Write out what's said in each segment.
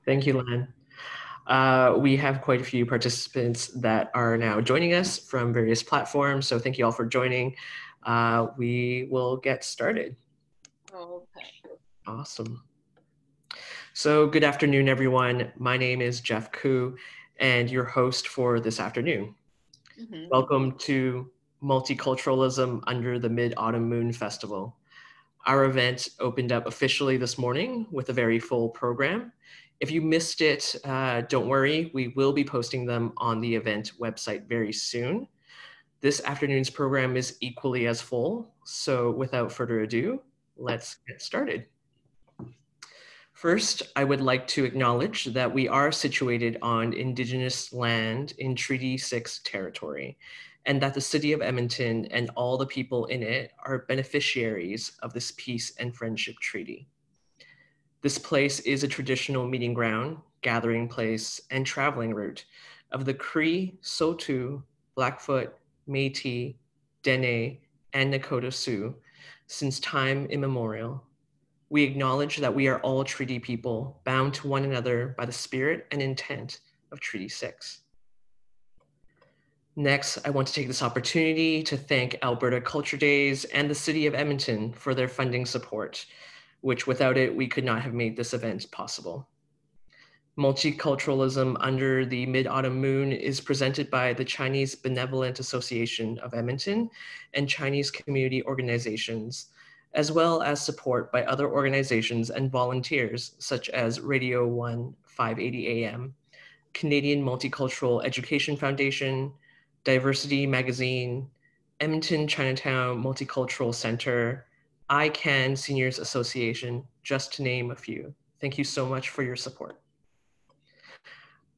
Thank you, Len. We have quite a few participants that are now joining us from various platforms, so thank you all for joining. We will get started. Okay. Awesome. So good afternoon, everyone. My name is Jeff Koo, and your host for this afternoon. Welcome to Multiculturalism under the Mid-Autumn Moon Festival. Our event opened up officially this morning with a very full program. If you missed it, don't worry, we will be posting them on the event website very soon. This afternoon's program is equally as full, so without further ado, let's get started. First, I would like to acknowledge that we are situated on Indigenous land in Treaty 6 territory, and that the city of Edmonton and all the people in it are beneficiaries of this peace and friendship treaty. This place is a traditional meeting ground, gathering place, and traveling route of the Cree, Saulteaux, Blackfoot, Métis, Dene, and Nakota Sioux since time immemorial. We acknowledge that we are all treaty people, bound to one another by the spirit and intent of Treaty 6. Next, I want to take this opportunity to thank Alberta Culture Days and the City of Edmonton for their funding support, which without it, we could not have made this event possible. Multiculturalism under the Mid-Autumn Moon is presented by the Chinese Benevolent Association of Edmonton and Chinese community organizations, as well as support by other organizations and volunteers such as Radio 1 580 AM, Canadian Multicultural Education Foundation, Diversity Magazine, Edmonton Chinatown Multicultural Center, ICAN Seniors Association, just to name a few. Thank you so much for your support.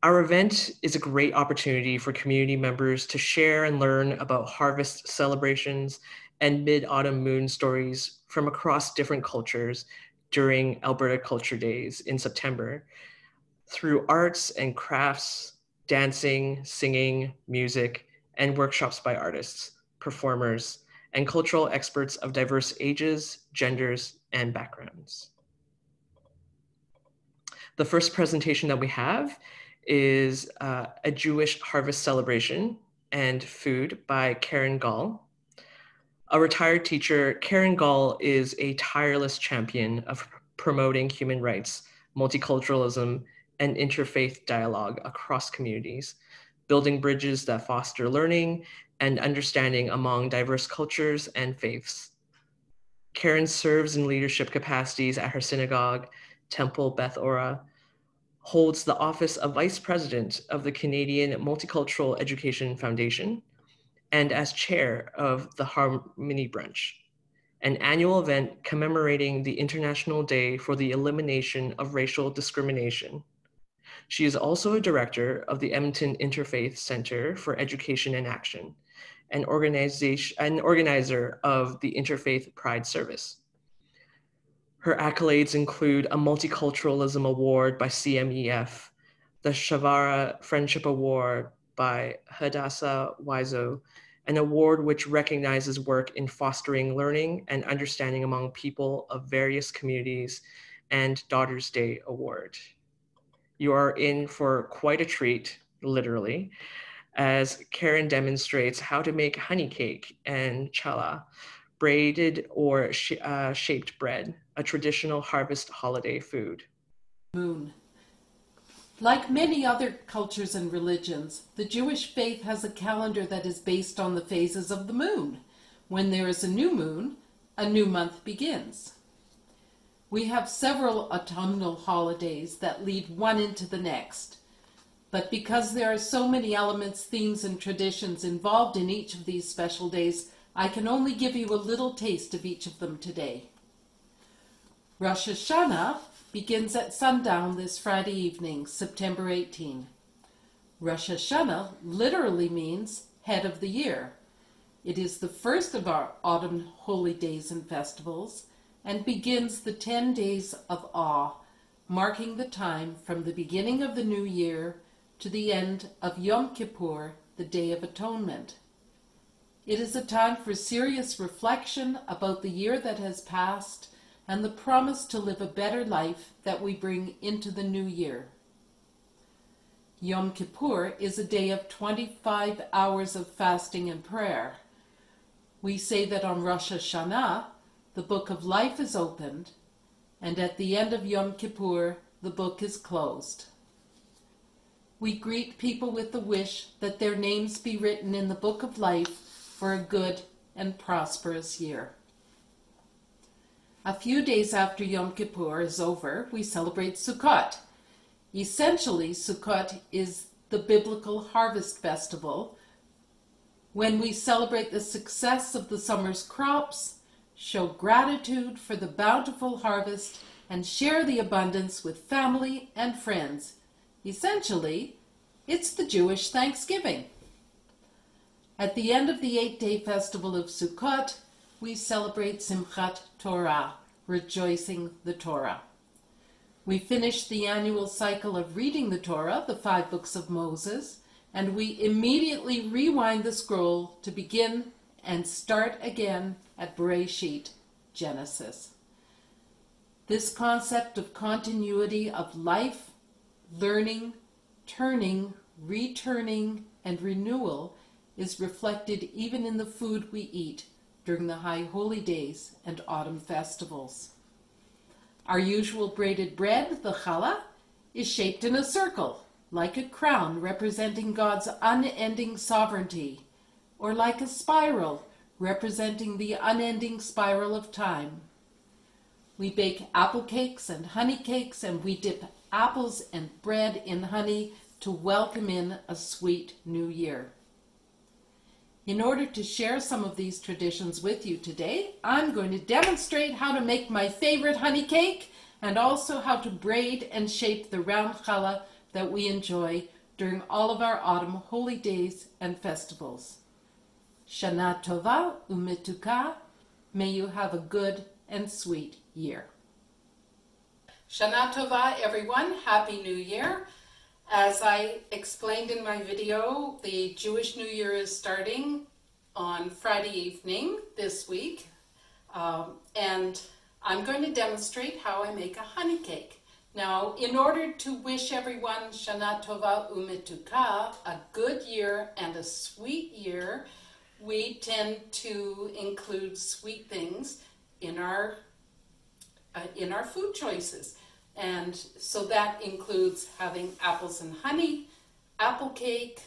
Our event is a great opportunity for community members to share and learn about harvest celebrations and Mid-Autumn Moon stories from across different cultures during Alberta Culture Days in September through arts and crafts, dancing, singing, music, and workshops by artists, performers, and cultural experts of diverse ages, genders, and backgrounds. The first presentation that we have is a Jewish harvest celebration and food by Karen Gall. A retired teacher, Karen Gall is a tireless champion of promoting human rights, multiculturalism, and interfaith dialogue across communities, building bridges that foster learning and understanding among diverse cultures and faiths. Karen serves in leadership capacities at her synagogue, Temple Beth Ora, holds the office of Vice President of the Canadian Multicultural Education Foundation, and as chair of the Harmony Brunch, an annual event commemorating the International Day for the Elimination of Racial Discrimination. She is also a director of the Edmonton Interfaith Center for Education and Action, an organizer of the Interfaith Pride Service. Her accolades include a Multiculturalism Award by CMEF, the Shavara Friendship Award by Hadassah Wiseau, an award which recognizes work in fostering learning and understanding among people of various communities, and Daughter's Day Award. You are in for quite a treat, literally, as Karen demonstrates how to make honey cake and challah, braided or shaped bread, a traditional harvest holiday food. Moon. Like many other cultures and religions, the Jewish faith has a calendar that is based on the phases of the moon. When there is a new moon, a new month begins. We have several autumnal holidays that lead one into the next. But because there are so many elements, themes, and traditions involved in each of these special days, I can only give you a little taste of each of them today. Rosh Hashanah begins at sundown this Friday evening, September 18. Rosh Hashanah literally means head of the year. It is the first of our autumn holy days and festivals and begins the 10 days of awe, marking the time from the beginning of the new year to the end of Yom Kippur, the Day of Atonement. It is a time for serious reflection about the year that has passed, and the promise to live a better life that we bring into the new year. Yom Kippur is a day of 25 hours of fasting and prayer. We say that on Rosh Hashanah, the book of life is opened, and at the end of Yom Kippur, the book is closed. We greet people with the wish that their names be written in the book of life for a good and prosperous year. A few days after Yom Kippur is over, we celebrate Sukkot. Essentially, Sukkot is the biblical harvest festival when we celebrate the success of the summer's crops, show gratitude for the bountiful harvest, and share the abundance with family and friends. Essentially, it's the Jewish Thanksgiving. At the end of the 8-day festival of Sukkot, we celebrate Simchat Torah, rejoicing the Torah. We finish the annual cycle of reading the Torah, the 5 books of Moses, and we immediately rewind the scroll to begin and start again at Bereshit, Genesis. This concept of continuity of life, learning, turning, returning, and renewal is reflected even in the food we eat during the High Holy Days and autumn festivals. Our usual braided bread, the challah, is shaped in a circle, like a crown representing God's unending sovereignty, or like a spiral representing the unending spiral of time. We bake apple cakes and honey cakes, and we dip apples and bread in honey to welcome in a sweet new year. In order to share some of these traditions with you today, I'm going to demonstrate how to make my favorite honey cake and also how to braid and shape the round challah that we enjoy during all of our autumn holy days and festivals. Shana Tova u'Metuka, may you have a good and sweet year. Shana Tova, everyone. Happy New Year. As I explained in my video, the Jewish New Year is starting on Friday evening this week, and I'm going to demonstrate how I make a honey cake. Now, in order to wish everyone Shana Tova u'Metuka, a good year and a sweet year, we tend to include sweet things in our food choices. And so that includes having apples and honey, apple cake,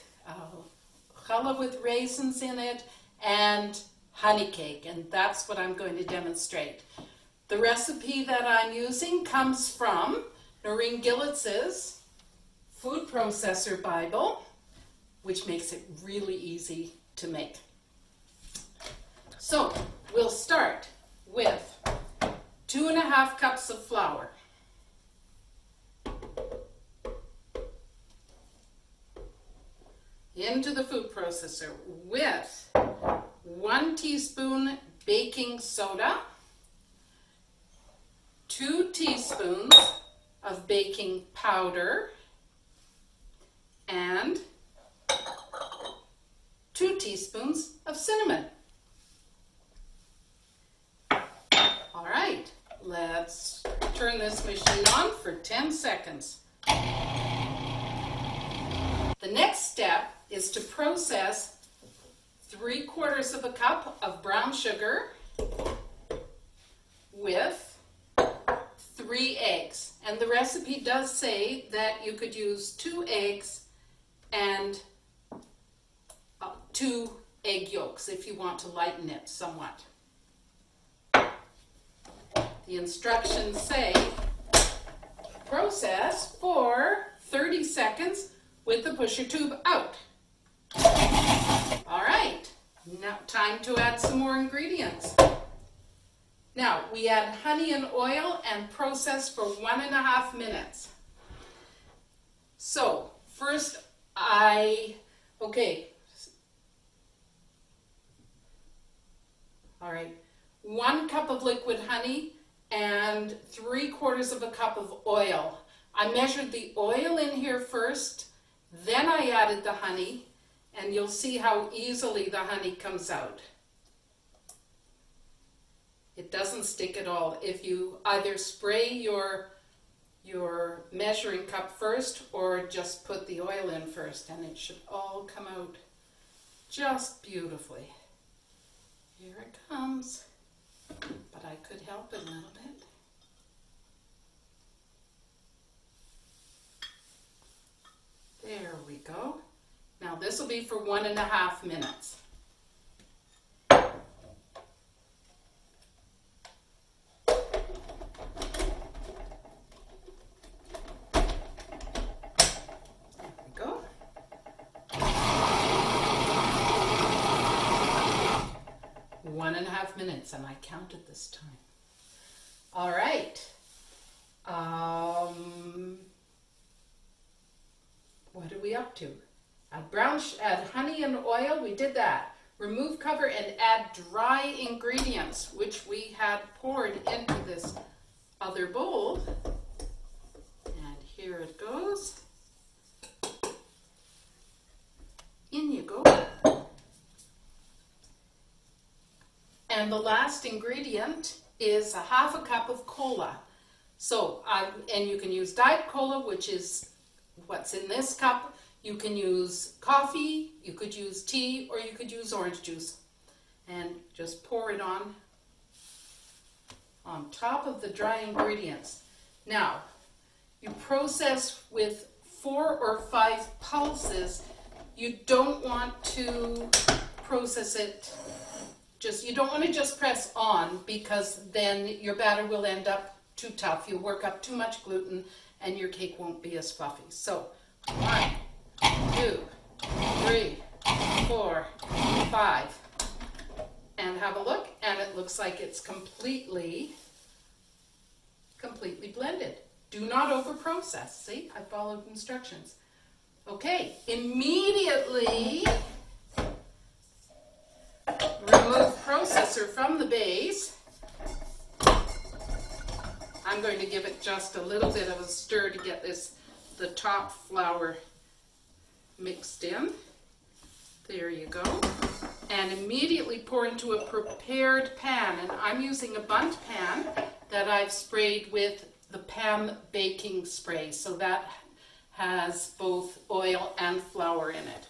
challah with raisins in it, and honey cake. And that's what I'm going to demonstrate. The recipe that I'm using comes from Noreen Gillitz's Food Processor Bible, which makes it really easy to make. So we'll start with 2.5 cups of flour, into the food processor with 1 teaspoon baking soda, 2 teaspoons of baking powder, and 2 teaspoons of cinnamon. All right, let's turn this machine on for 10 seconds. The next step is to process 3/4 cup of brown sugar with 3 eggs. And the recipe does say that you could use 2 eggs and 2 egg yolks if you want to lighten it somewhat. The instructions say process for 30 seconds with the pusher tube out. All right, now time to add some more ingredients. Now, we add honey and oil and process for 1.5 minutes. So, first all right, 1 cup of liquid honey and 3/4 cup of oil. I measured the oil in here first, then I added the honey, and you'll see how easily the honey comes out. It doesn't stick at all. If you either spray your measuring cup first or just put the oil in first, and it should all come out just beautifully. Here it comes, but I could help it a little bit. There we go. Now this will be for 1.5 minutes. There we go. One and a half minutes, and I counted this time. All right. What are we up to? Add honey and oil, we did that. Remove cover and add dry ingredients, which we had poured into this other bowl. And here it goes. In you go. And the last ingredient is 1/2 cup of cola. So, and you can use Diet Cola, which is what's in this cup. You can use coffee, you could use tea, or you could use orange juice. And just pour it on top of the dry ingredients. Now, you process with 4 or 5 pulses. You don't want to process it you don't want to just press on, because then your batter will end up too tough. You'll work up too much gluten and your cake won't be as fluffy. So 1, 2, 3, 4, 5. And have a look, and it looks like it's completely blended. Do not over process. See, I followed instructions. Okay, immediately remove processor from the base. I'm going to give it just a little bit of a stir to get the top flour mixed in. There you go. And immediately pour into a prepared pan. And I'm using a bundt pan that I've sprayed with the pan baking spray. So that has both oil and flour in it.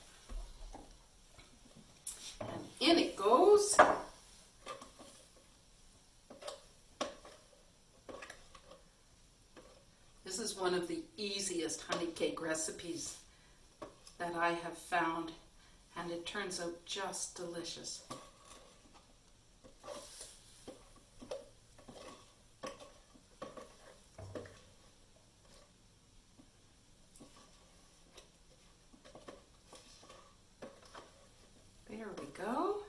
And in it goes. This is one of the easiest honey cake recipes that I have found, and it turns out just delicious. There we go.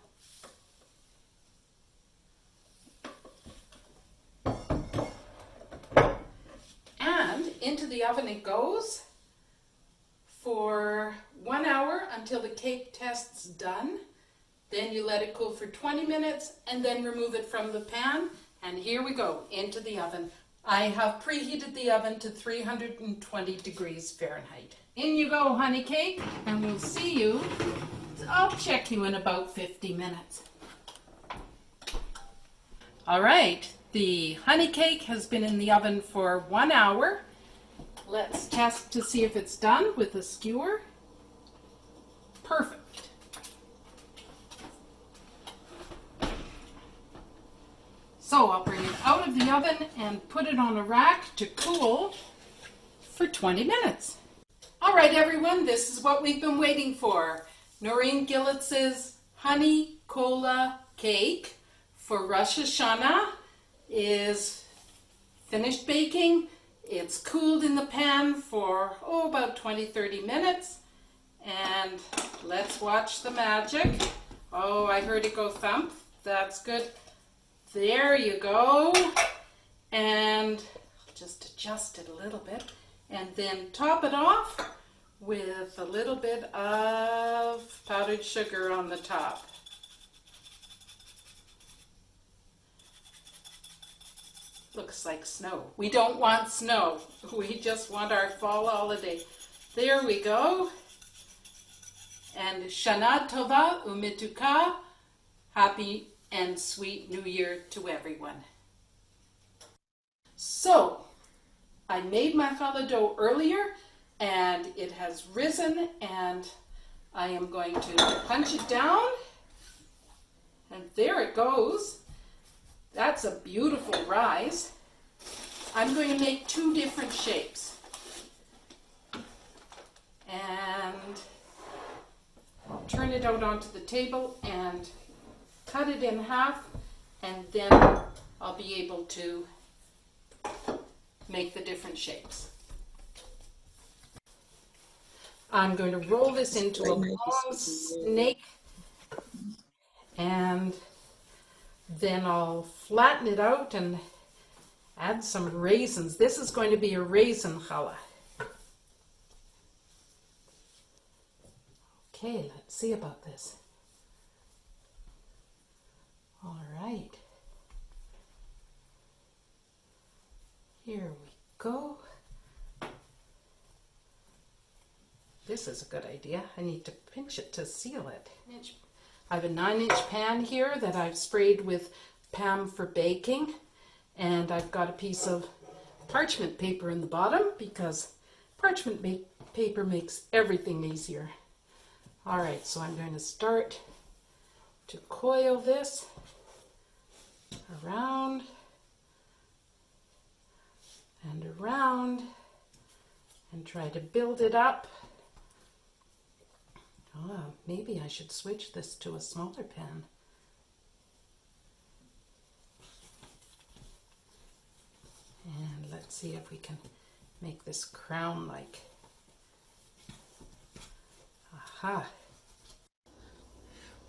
And into the oven it goes for 1 hour until the cake test's done. Then you let it cool for 20 minutes and then remove it from the pan. And here we go, into the oven. I have preheated the oven to 320 degrees Fahrenheit. In you go, honey cake, and we'll see you. I'll check you in about 50 minutes. All right, the honey cake has been in the oven for 1 hour. Let's test to see if it's done with a skewer. Perfect. So I'll bring it out of the oven and put it on a rack to cool for 20 minutes. All right, everyone, this is what we've been waiting for. Noreen Gillitz's honey cola cake for Rosh Hashanah is finished baking. It's cooled in the pan for, about 20-30 minutes. And let's watch the magic. Oh, I heard it go thump. That's good. There you go. And just adjust it a little bit. And then top it off with a little bit of powdered sugar on the top. Looks like snow. We don't want snow. We just want our fall holiday. There we go. And Shana Tova Umituka. Happy and sweet New Year to everyone. So, I made my challah dough earlier and it has risen, and I am going to punch it down, and there it goes. That's a beautiful rise. I'm going to make two different shapes. And I'll turn it out onto the table and cut it in half, and then I'll be able to make the different shapes. I'm going to roll this into a long snake, and then I'll flatten it out and add some raisins. This is going to be a raisin challah. Okay, let's see about this. All right. Here we go. This is a good idea. I need to pinch it to seal it. I have a 9-inch pan here that I've sprayed with PAM for baking, and I've got a piece of parchment paper in the bottom because parchment paper makes everything easier. All right, so I'm going to start to coil this around and around and try to build it up. Oh, maybe I should switch this to a smaller pan. And let's see if we can make this crown-like. Aha.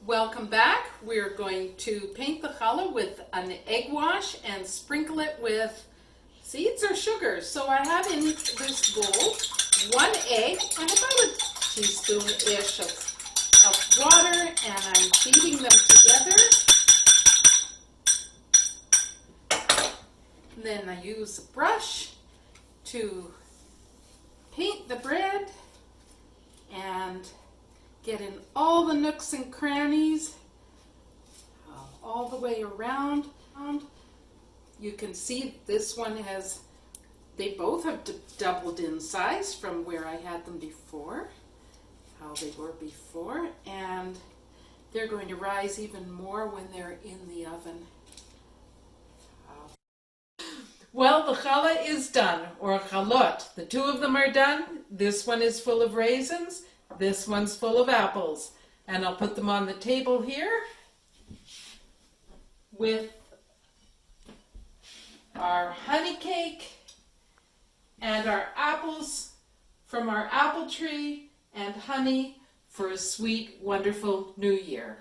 Welcome back. We're going to paint the challah with an egg wash and sprinkle it with seeds or sugar. So I have in this bowl 1 egg and about a teaspoon-ish of water, and I'm beating them together. And then I use a brush to paint the bread and get in all the nooks and crannies all the way around. You can see this one has, they both have doubled in size from where I had them before, how they were before, and they're going to rise even more when they're in the oven. Well, the challah is done, or chalot. The two of them are done. This one is full of raisins, this one's full of apples, and I'll put them on the table here with our honey cake and our apples from our apple tree and honey for a sweet, wonderful New Year.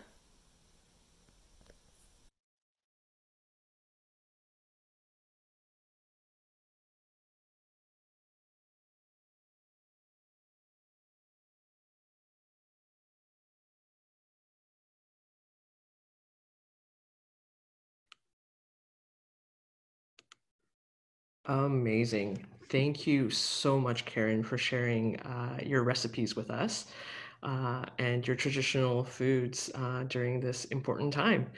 Amazing. Thank you so much, Karen, for sharing your recipes with us and your traditional foods during this important time.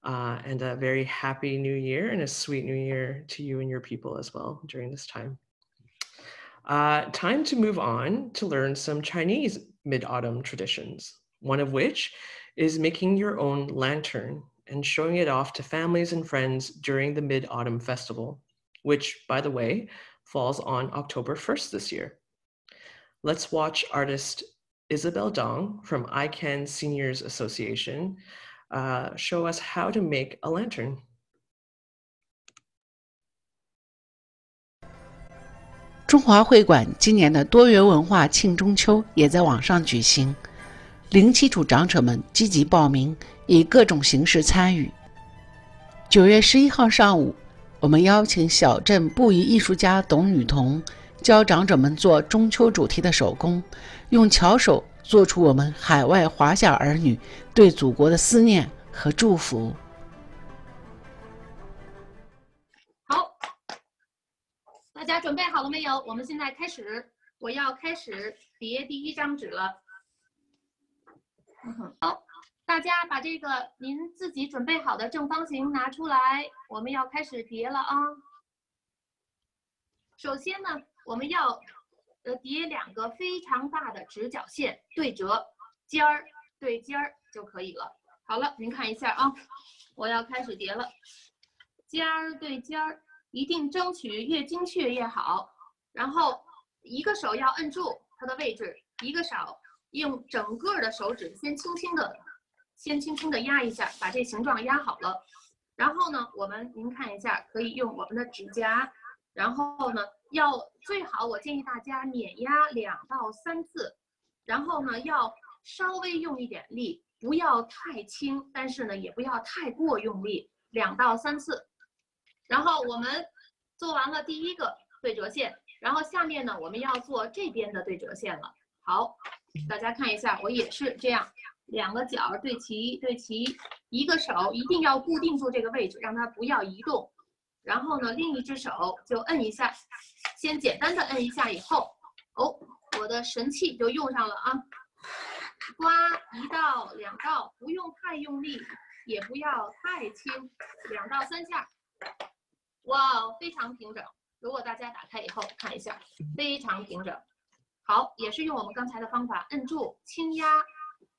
And a very happy New Year and a sweet New Year to you and your people as well during this time. Time to move on to learn some Chinese mid-autumn traditions, one of which is making your own lantern and showing it off to families and friends during the Mid-Autumn Festival, which, by the way, falls on October 1st this year. Let's watch artist Isabel Dong from ICAN Seniors Association show us how to make a lantern. 中华会馆今年的多元文化庆中秋也在网上举行，零基础长者们积极报名，以各种形式参与。9月11号上午，我们邀请小镇布艺艺术家董雨桐教长者们做中秋主题的手工，用巧手做出我们海外华夏儿女对祖国的思念和祝福。好，大家准备好了没有？我们现在开始，我要开始叠第一张纸了。好，大家把这个您自己准备好的正方形拿出来，我们要开始叠了啊。首先呢，我们要叠2个非常大的直角线对折，尖儿对尖儿就可以了。好了，您看一下啊，我要开始叠了，尖儿对尖儿，一定争取越精确越好。然后一个手要摁住它的位置，一个手用整个的手指先轻轻的压一下，把这形状压好了。然后呢，您看一下，可以用我们的指甲，然后呢，最好我建议大家碾压2到3次，然后呢，要稍微用一点力，不要太轻，但是呢，也不要太过用力，2到3次。然后我们做完了第一个对折线，然后下面呢，我们要做这边的对折线了。好，大家看一下，我也是这样，2个角对齐，一个手一定要固定住这个位置，让它不要移动。然后呢，另一只手就摁一下，先简单的摁一下以后，我的神器就用上了啊！刮1到2道，不用太用力，也不要太轻，2到3下。哇，非常平整。如果大家打开以后看一下，非常平整。好，也是用我们刚才的方法，摁住，轻压，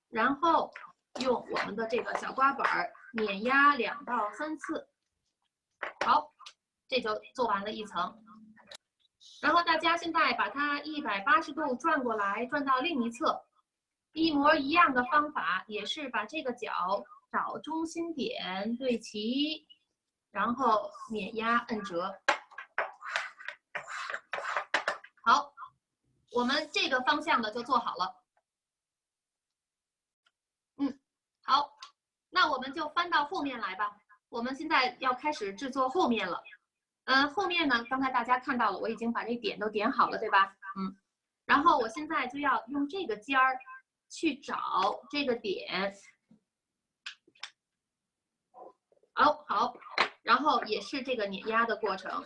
然后用我们的这个小刮板碾压2到3次。好，这就做完了一层。然后大家现在把它180度转过来，转到另一侧，一模一样的方法，也是把这个角找中心点对齐，然后碾压摁折。好，我们这个方向的就做好了。好，那我们就翻到后面来吧。我们现在要开始制作后面了。后面呢，刚才大家看到了，我已经把这点都点好了，对吧？然后我现在就要用这个尖儿去找这个点。好，然后也是这个碾压的过程。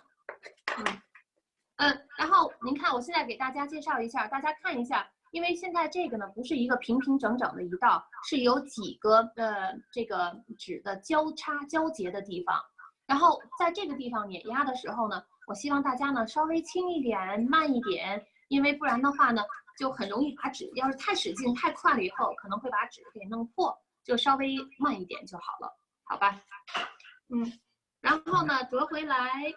然后您看，我现在给大家介绍一下，大家看一下，因为现在这个呢不是一个平平整整的一道，是有几个这个纸的交结的地方。然后在这个地方碾压的时候呢，我希望大家呢稍微轻一点、慢一点，因为不然的话呢，就很容易把纸，要是太使劲、太快了以后，可能会把纸给弄破，就稍微慢一点就好了，好吧？然后呢，折回来，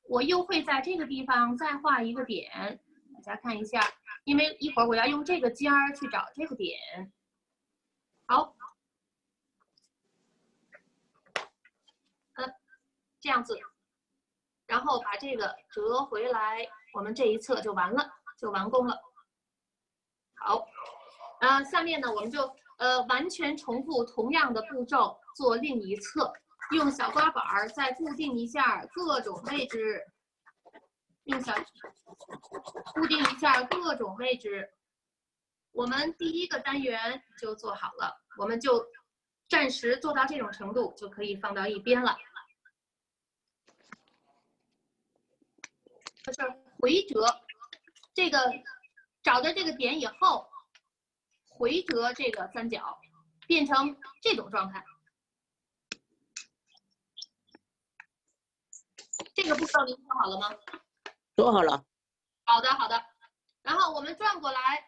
我又会在这个地方再画一个点，大家看一下，因为一会儿我要用这个尖儿去找这个点。好。这样子，然后把这个折回来，我们这一侧就完了，就完工了。好，下面呢，我们就完全重复同样的步骤做另一侧，用小刮板再固定一下各种位置，固定一下各种位置。我们第一个单元就做好了，我们就暂时做到这种程度，就可以放到一边了。就是回折，这个找到这个点以后，回折这个三角，变成这种状态。这个步骤您做好了吗？做好了。好的。然后我们转过来，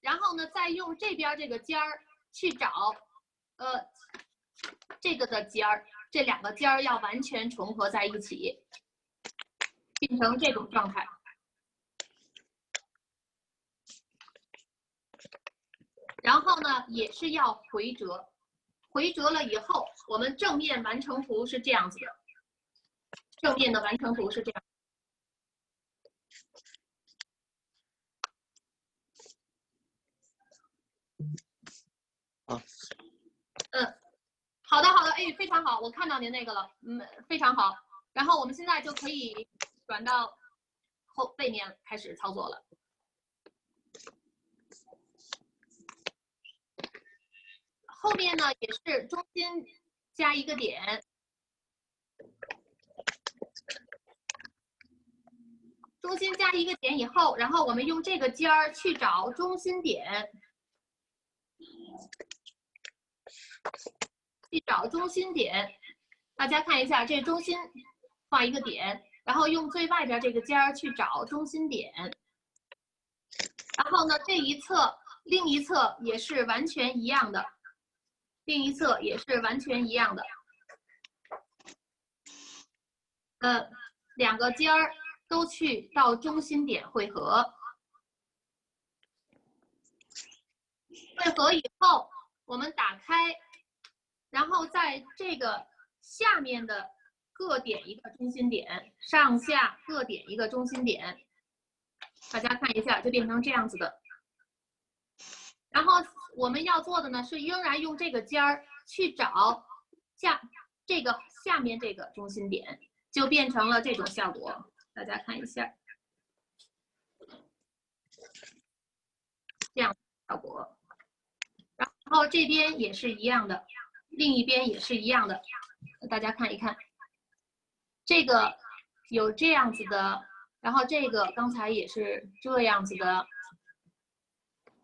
然后呢，再用这边这个尖儿去找，这个的尖儿，这2个尖儿要完全重合在一起。变成这种状态，然后呢，也是要回折，回折了以后，我们正面完成图是这样子的，正面的完成图是这样。好的，哎，非常好，我看到您那个了，非常好。然后我们现在就可以转到背面开始操作了。后面呢也是中心加一个点，中心加一个点以后，然后我们用这个尖儿去找中心点。去找中心点。大家看一下，这中心画一个点，然后用最外边这个尖儿去找中心点。然后呢，这一侧、另一侧也是完全一样的，另一侧也是完全一样的。两个尖儿都去到中心点汇合。汇合以后，我们打开，然后在这个下面的各点一个中心点，上下各点一个中心点。大家看一下，就变成这样子的。然后我们要做的呢，是仍然用这个尖儿去找下面这个中心点，就变成了这种效果。大家看一下，这样效果。然后这边也是一样的，另一边也是一样的。大家看一看，这个有这样子的，然后这个刚才也是这样子的。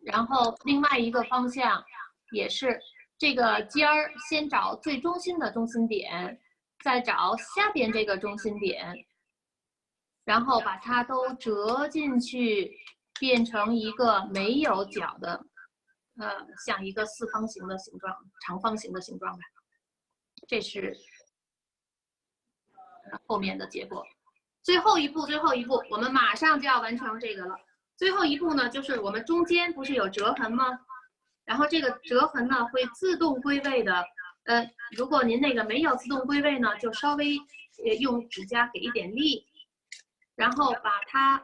然后另外一个方向也是这个尖儿，先找最中心的中心点，再找下边这个中心点，然后把它都折进去，变成一个没有角的，像一个四方形的形状、长方形的形状吧。这是后面的结果。最后一步，我们马上就要完成这个了。最后一步呢，就是我们中间不是有折痕吗？然后这个折痕呢会自动归位的。如果您那个没有自动归位呢，就稍微用指甲给一点力，然后把它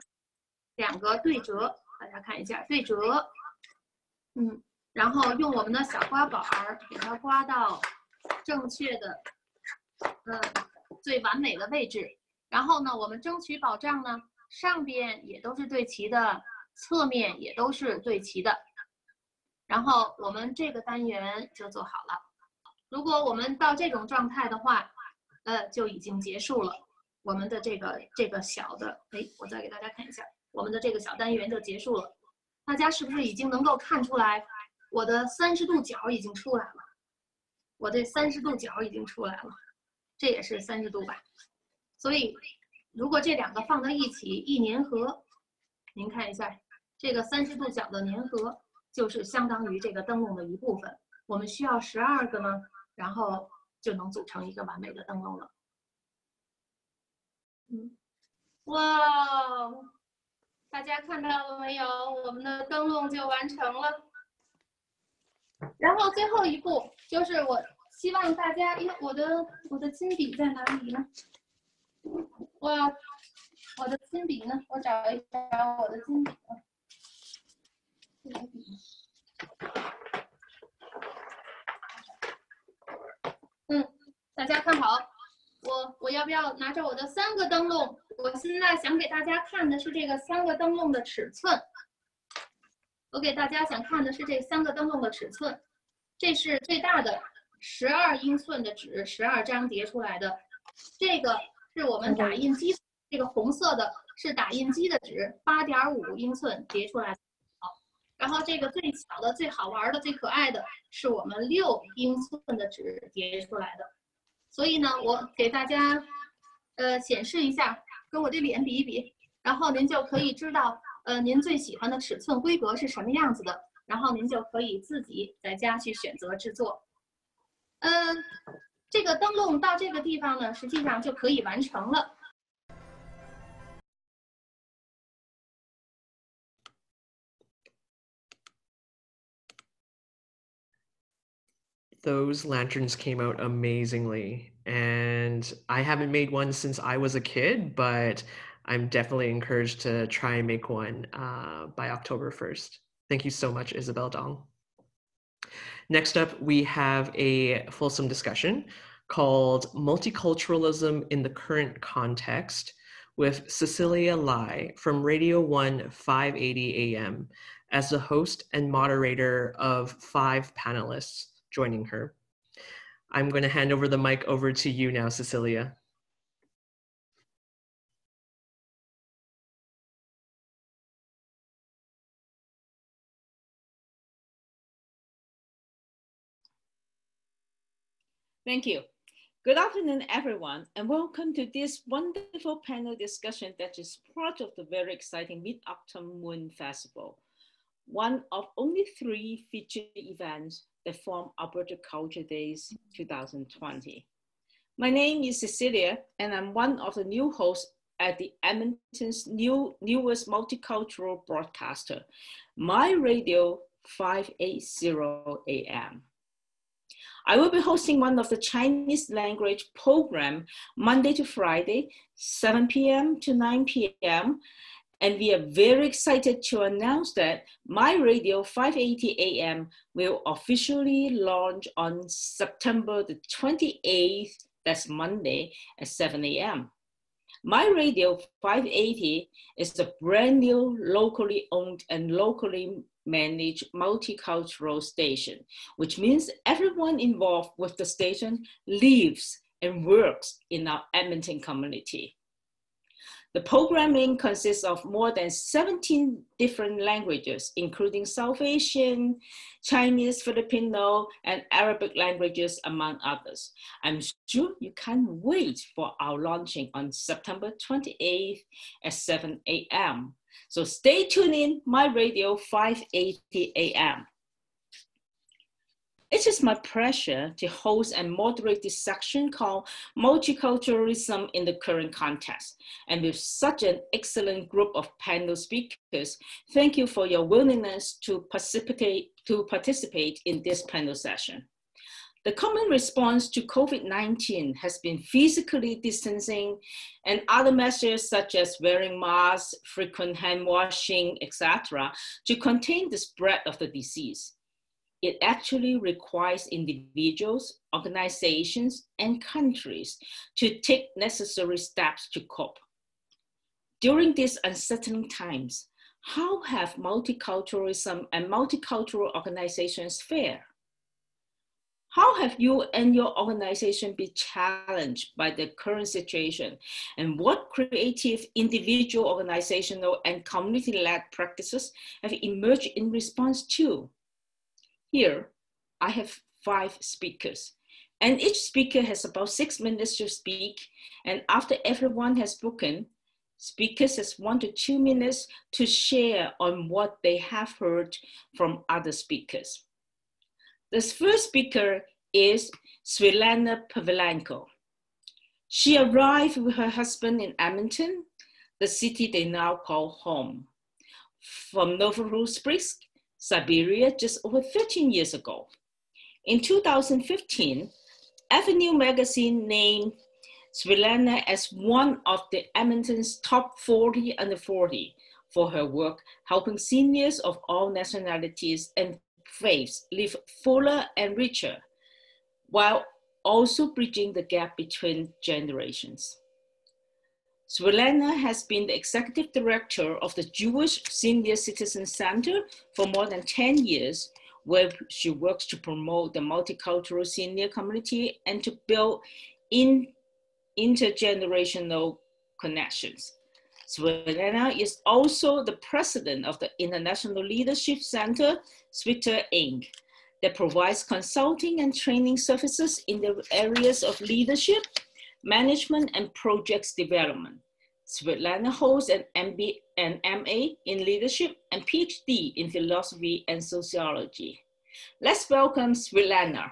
两个对折，大家看一下对折，然后用我们的小刮板给它刮到正确的，最完美的位置。然后呢，我们争取保障呢，上边也都是对齐的，侧面也都是对齐的。然后我们这个单元就做好了。如果我们到这种状态的话，就已经结束了。我们的这个小的，我再给大家看一下，我们的这个小单元就结束了。大家是不是已经能够看出来，我的30度角已经出来了？我这30度角已经出来了，这也是30度吧？所以，如果这两个放在一起一粘合，您看一下，这个30度角的粘合就是相当于这个灯笼的一部分。我们需要12个呢，然后就能组成一个完美的灯笼了。哇，大家看到了没有？我们的灯笼就完成了。然后最后一步就是我希望大家，我的金笔在哪里呢？哇，我的金笔呢？我找一找我的金笔啊。大家看好，我要不要拿着我的3个灯笼？我现在想给大家看的是这个3个灯笼的尺寸。我给大家想看的是这3个灯笼的尺寸。这是最大的12英寸的纸，12张叠出来的。这个是我们打印机，这个红色的是打印机的纸，8.5英寸叠出来的。然后这个最小的、最好玩的、最可爱的是我们6英寸的纸叠出来的。所以呢，我给大家显示一下，跟我这脸比一比，然后您就可以知道您最喜欢的尺寸规格是什么样子的，然后您就可以自己在家去选择制作。这个灯笼到这个地方呢，实际上就可以完成了。Those lanterns came out amazingly, and I haven't made one since I was a kid, but I'm definitely encouraged to try and make one by October 1st. Thank you so much, Isabel Dong. Next up, we have a fulsome discussion called Multiculturalism in the Current Context with Cecilia Lai from Radio 1 580 AM as the host and moderator of 5 panelists joining her. I'm going to hand over the mic over to you now, Cecilia. Thank you. Good afternoon, everyone, and welcome to this wonderful panel discussion that is part of the very exciting Mid-Autumn Moon Festival, one of only 3 featured events that form Alberta Culture Days 2020. My name is Cecilia, and I'm one of the new hosts at the Edmonton's newest multicultural broadcaster, My Radio 580 AM. I will be hosting one of the Chinese language program Monday to Friday, 7 p.m. to 9 p.m. And we are very excited to announce that My Radio 580 AM will officially launch on September the 28th, that's Monday at 7 a.m. My Radio 580 is the brand new locally owned and locally managed multicultural station, which means everyone involved with the station lives and works in our Edmonton community. The programming consists of more than 17 different languages, including South Asian, Chinese, Filipino, and Arabic languages, among others. I'm sure you can't wait for our launching on September 28th at 7 a.m. So stay tuned in, My Radio 580 AM. It is my pleasure to host and moderate this section called Multiculturalism in the Current Context. And with such an excellent group of panel speakers, thank you for your willingness to participate in this panel session. The common response to COVID-19 has been physically distancing and other measures such as wearing masks, frequent hand washing, etc., to contain the spread of the disease. It actually requires individuals, organizations, and countries to take necessary steps to cope. During these uncertain times, how have multiculturalism and multicultural organizations fared? How have you and your organization been challenged by the current situation? And what creative, individual, organizational, and community-led practices have emerged in response to? Here, I have 5 speakers, and each speaker has about 6 minutes to speak. And after everyone has spoken, speakers has 1 to 2 minutes to share on what they have heard from other speakers. The first speaker is Svelana Pavelanco. She arrived with her husband in Edmonton, the city they now call home, from Novorossiysk, Siberia, just over 13 years ago. In 2015, Avenue magazine named Svetlana as one of the Edmonton's top 40 under 40 for her work helping seniors of all nationalities and faiths live fuller and richer, while also bridging the gap between generations. Svetlana has been the executive director of the Jewish Senior Citizen Center for more than 10 years, where she works to promote the multicultural senior community and to build intergenerational connections. Svetlana is also the president of the International Leadership Center, Twitter Inc., that provides consulting and training services in the areas of leadership, management, and projects development. Svetlana holds an MA in leadership and PhD in philosophy and sociology. Let's welcome Svetlana.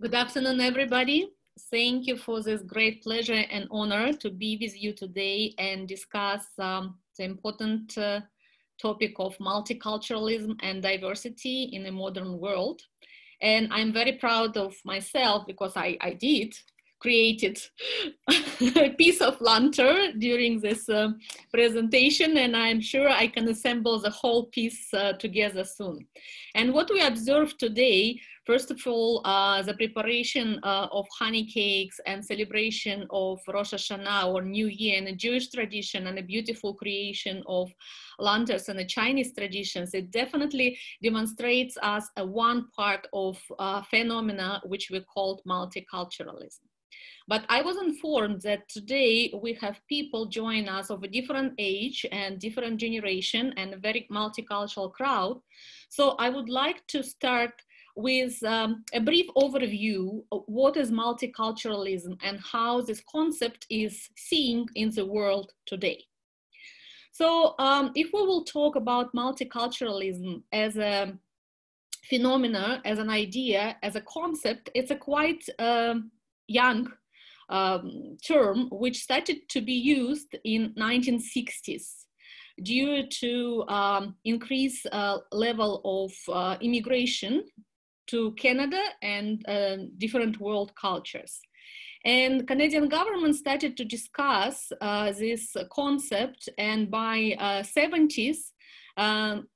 Good afternoon, everybody. Thank you for this great pleasure and honor to be with you today and discuss the important topic of multiculturalism and diversity in a modern world. And I'm very proud of myself because I created a piece of lantern during this presentation, and I'm sure I can assemble the whole piece together soon. And what we observed today, first of all, the preparation of honey cakes and celebration of Rosh Hashanah or New Year in a Jewish tradition and a beautiful creation of lanterns in the Chinese traditions, it definitely demonstrates us one part of phenomena which we called multiculturalism. But I was informed that today we have people join us of a different age and different generation and a very multicultural crowd. So I would like to start with a brief overview of what is multiculturalism and how this concept is seen in the world today. So if we will talk about multiculturalism as a phenomena, as an idea, as a concept, it's a quite young term which started to be used in 1960s due to increased level of immigration to Canada and different world cultures. And Canadian government started to discuss this concept, and by 70s,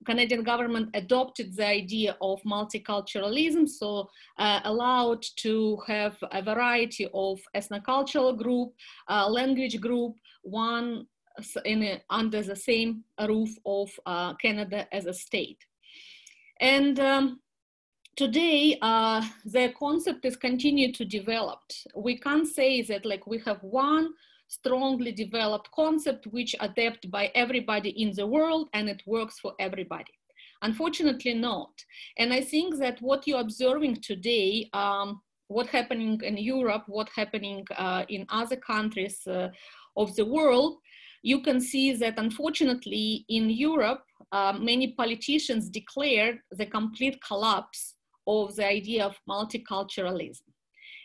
Canadian government adopted the idea of multiculturalism, so allowed to have a variety of ethnocultural group, language group, one under the same roof of Canada as a state. And today, the concept is continued to develop. We can't say that like we have one strongly developed concept which adapted by everybody in the world and it works for everybody. Unfortunately not. And I think that what you're observing today, what happening in Europe, what happening in other countries of the world, you can see that unfortunately in Europe, many politicians declared the complete collapse of the idea of multiculturalism.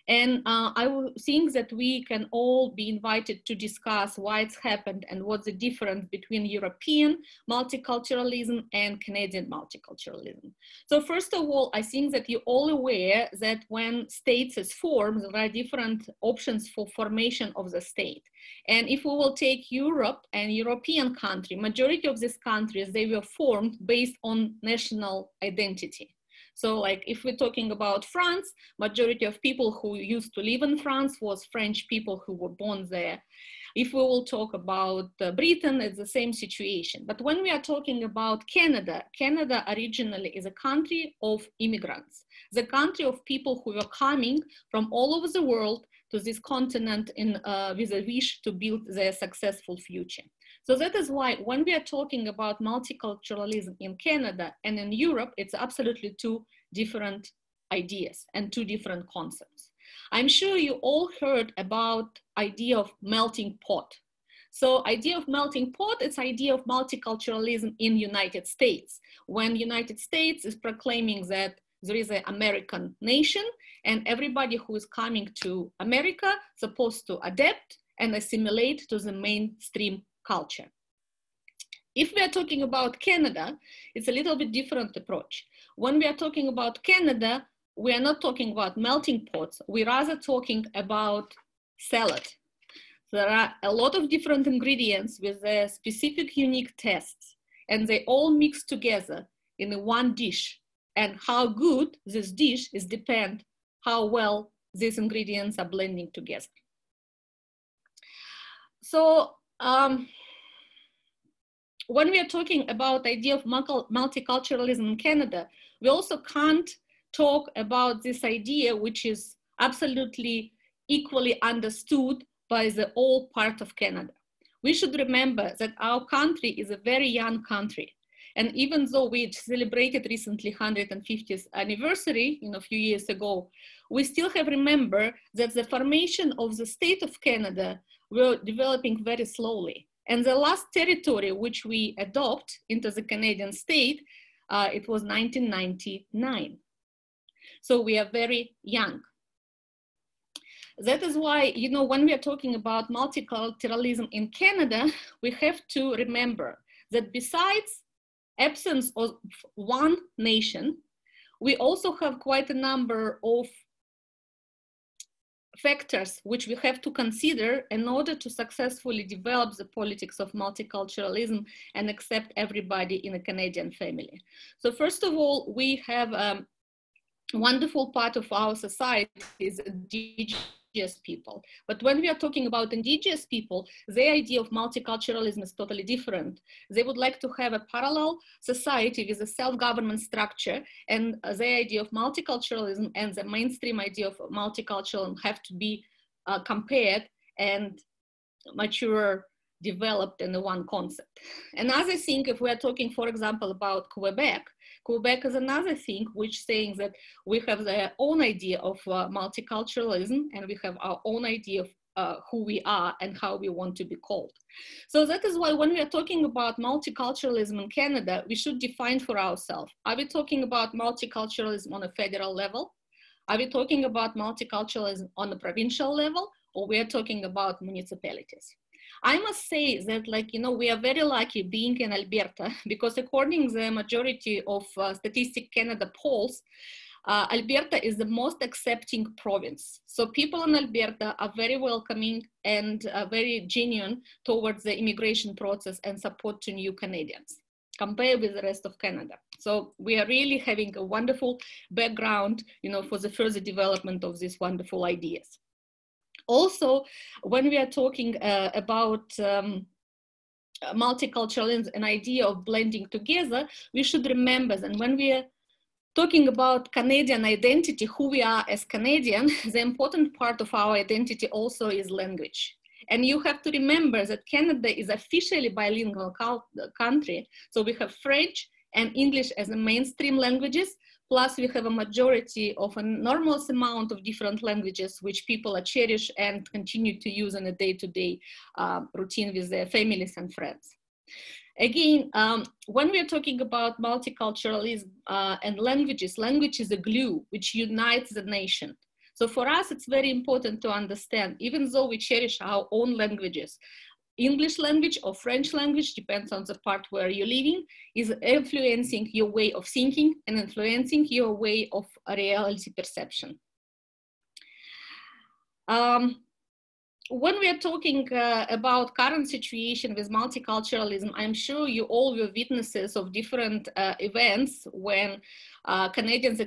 And I think that we can all be invited to discuss why it's happened and what's the difference between European multiculturalism and Canadian multiculturalism. So first of all, I think that you're all aware that when states is formed, there are different options for formation of the state. And if we will take Europe and European country, majority of these countries, they were formed based on national identity. So like if we're talking about France, majority of people who used to live in France was French people who were born there. If we will talk about Britain, it's the same situation. But when we are talking about Canada, Canada originally is a country of immigrants, the country of people who were coming from all over the world to this continent with a wish to build their successful future. So that is why when we are talking about multiculturalism in Canada and in Europe, it's absolutely two different ideas and two different concepts. I'm sure you all heard about idea of melting pot. So idea of melting pot, it's idea of multiculturalism in United States, when United States is proclaiming that there is an American nation and everybody who is coming to America supposed to adapt and assimilate to the mainstream culture. If we are talking about Canada, it's a little bit different approach. When we are talking about Canada, we are not talking about melting pots. We're rather talking about salad. There are a lot of different ingredients with their specific unique tastes, and they all mix together in one dish. And how good this dish is depend how well these ingredients are blending together. So when we are talking about the idea of multiculturalism in Canada, we also can't talk about this idea, which is absolutely equally understood by the whole part of Canada. We should remember that our country is a very young country. And even though we celebrated recently 150th anniversary, a few years ago, we still have remember that the formation of the state of Canada were developing very slowly. And the last territory which we adopt into the Canadian state, it was 1999. So we are very young. That is why, when we are talking about multiculturalism in Canada, we have to remember that besides absence of one nation, we also have quite a number of factors which we have to consider in order to successfully develop the politics of multiculturalism and accept everybody in a Canadian family. So first of all, we have a wonderful part of our society is indigenous people. But when we are talking about indigenous people, their idea of multiculturalism is totally different. They would like to have a parallel society with a self-government structure, and their idea of multiculturalism and the mainstream idea of multiculturalism have to be compared and mature developed in the one concept. Another thing, if we are talking, for example, about Quebec is another thing which saying that we have their own idea of multiculturalism, and we have our own idea of who we are and how we want to be called. So that is why when we are talking about multiculturalism in Canada, we should define for ourselves. Are we talking about multiculturalism on a federal level? Are we talking about multiculturalism on a provincial level? Or we are talking about municipalities? I must say that, like, you know, we are very lucky being in Alberta, because according to the majority of Statistic Canada polls, Alberta is the most accepting province. So people in Alberta are very welcoming and very genuine towards the immigration process and support to new Canadians, compared with the rest of Canada. So we are really having a wonderful background, you know, for the further development of these wonderful ideas. Also, when we are talking about multiculturalism, an idea of blending together, we should remember that when we are talking about Canadian identity, who we are as Canadian, the important part of our identity also is language. And you have to remember that Canada is officially bilingual country. So we have French and English as the mainstream languages, plus we have a majority of an enormous amount of different languages which people cherish and continue to use in a day-to-day routine with their families and friends. Again, when we are talking about multiculturalism and languages, language is a glue which unites the nation. So for us, it's very important to understand, even though we cherish our own languages, English language or French language, depends on the part where you're living, is influencing your way of thinking and influencing your way of reality perception. When we are talking about current situation with multiculturalism, I'm sure you all were witnesses of different events when Canadians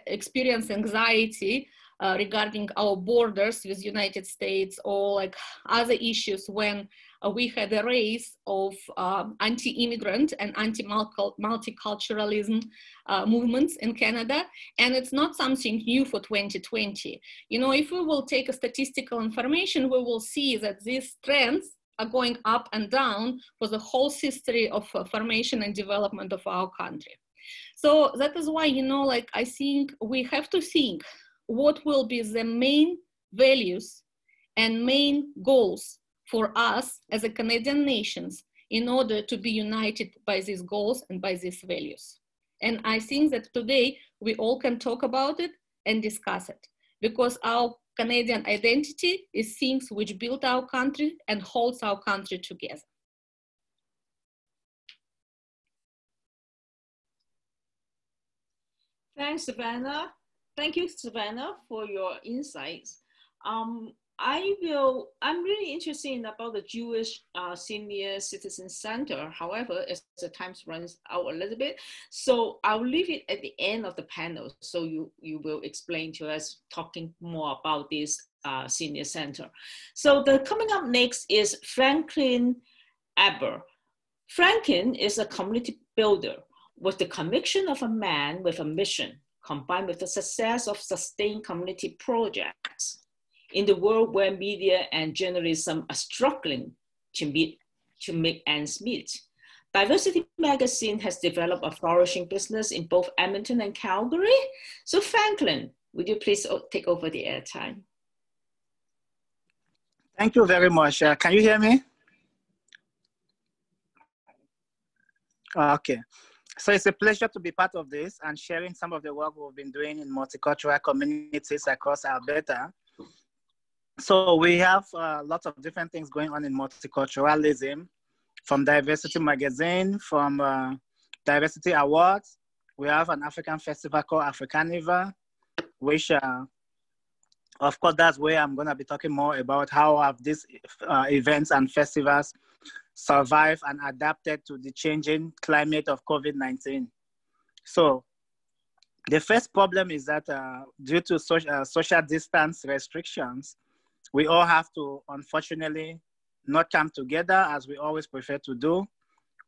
experience anxiety regarding our borders with United States, or like other issues when we had a race of anti-immigrant and anti-multiculturalism movements in Canada. And it's not something new for 2020. You know, if we will take a statistical information, we will see that these trends are going up and down for the whole history of formation and development of our country. So that is why, you know, like I think we have to think what will be the main values and main goals for us as a Canadian nations in order to be united by these goals and by these values. And I think that today we all can talk about it and discuss it, because our Canadian identity is things which build our country and holds our country together. Thanks, Svelana. Thank you, Svelana, for your insights. I'm really interested about the Jewish Senior Citizen Center. However, as the time runs out a little bit, so I'll leave it at the end of the panel. So you will explain to us, talking more about this senior center. So coming up next is Frankline Agbor. Frankline is a community builder with the conviction of a man with a mission, combined with the success of sustained community projects. In the world where media and journalism are struggling to make ends meet, Diversity Magazine has developed a flourishing business in both Edmonton and Calgary. So Frankline, would you please take over the airtime? Thank you very much. Can you hear me? Okay. So it's a pleasure to be part of this and sharing some of the work we've been doing in multicultural communities across Alberta. So we have lots of different things going on in multiculturalism, from Diversity Magazine, from Diversity Awards. We have an African festival called Africaniva, which, of course, that's where I'm going to be talking more about how have these events and festivals survived and adapted to the changing climate of COVID-19. So the first problem is that due to social distance restrictions, we all have to, unfortunately, not come together as we always prefer to do.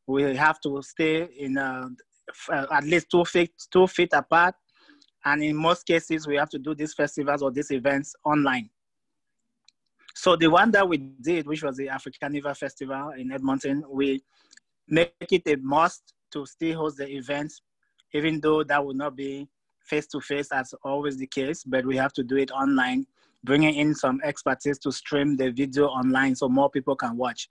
We have to stay in at least 2 feet apart. And in most cases, we have to do these festivals or these events online. So the one that we did, which was the Africaniva Festival in Edmonton, we make it a must to still host the event, even though that would not be face-to-face as always the case, but we have to do it online, bringing in some expertise to stream the video online so more people can watch.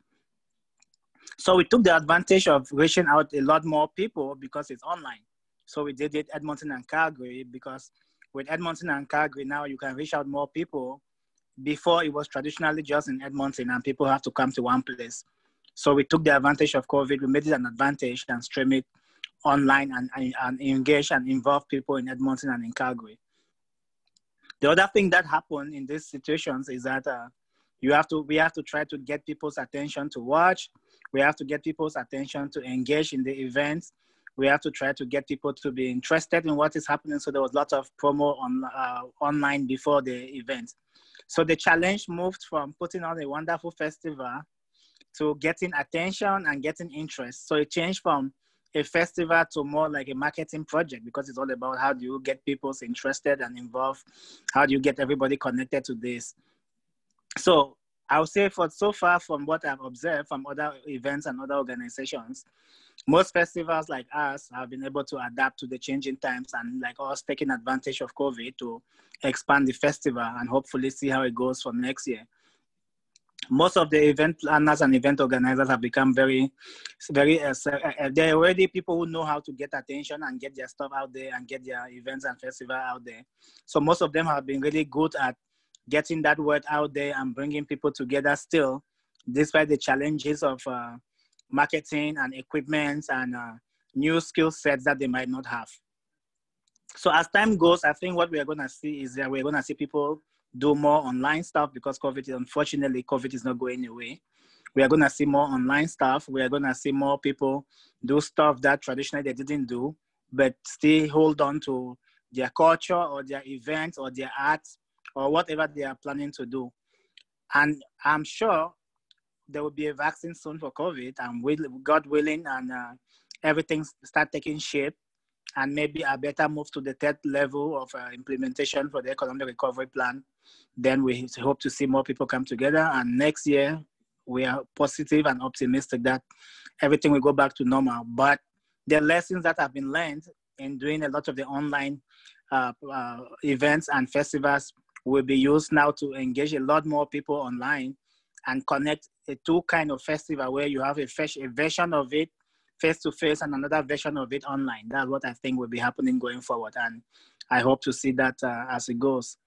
So we took the advantage of reaching out a lot more people because it's online. So we did it Edmonton and Calgary, because with Edmonton and Calgary now you can reach out more people. Before it was traditionally just in Edmonton and people have to come to one place. So we took the advantage of COVID, we made it an advantage and stream it online and engage and involve people in Edmonton and in Calgary. The other thing that happened in these situations is that we have to try to get people's attention to watch. We have to get people's attention to engage in the events. We have to try to get people to be interested in what is happening. So there was lots of promo online before the event. So the challenge moved from putting on a wonderful festival to getting attention and getting interest. So it changed from a festival to more like a marketing project, because it's all about how do you get people interested and involved? How do you get everybody connected to this? So I would say so far from what I've observed from other events and other organizations, most festivals like us have been able to adapt to the changing times, and like us taking advantage of COVID to expand the festival and hopefully see how it goes for next year. Most of the event planners and event organizers have become they're already people who know how to get attention and get their stuff out there and get their events and festival out there. So most of them have been really good at getting that word out there and bringing people together still, despite the challenges of marketing and equipment and new skill sets that they might not have. So as time goes, I think what we are going to see is that we're going to see people do more online stuff, because unfortunately, COVID is not going away. We are going to see more online stuff. We are going to see more people do stuff that traditionally they didn't do, but still hold on to their culture or their events or their arts or whatever they are planning to do. And I'm sure there will be a vaccine soon for COVID, and God willing, and everything start taking shape, and maybe a better move to the third level of implementation for the economic recovery plan. Then we hope to see more people come together, and next year we are positive and optimistic that everything will go back to normal. But the lessons that have been learned in doing a lot of the online events and festivals will be used now to engage a lot more people online and connect a two kind of festival where you have a version of it face-to-face and another version of it online. That's what I think will be happening going forward. And I hope to see that as it goes.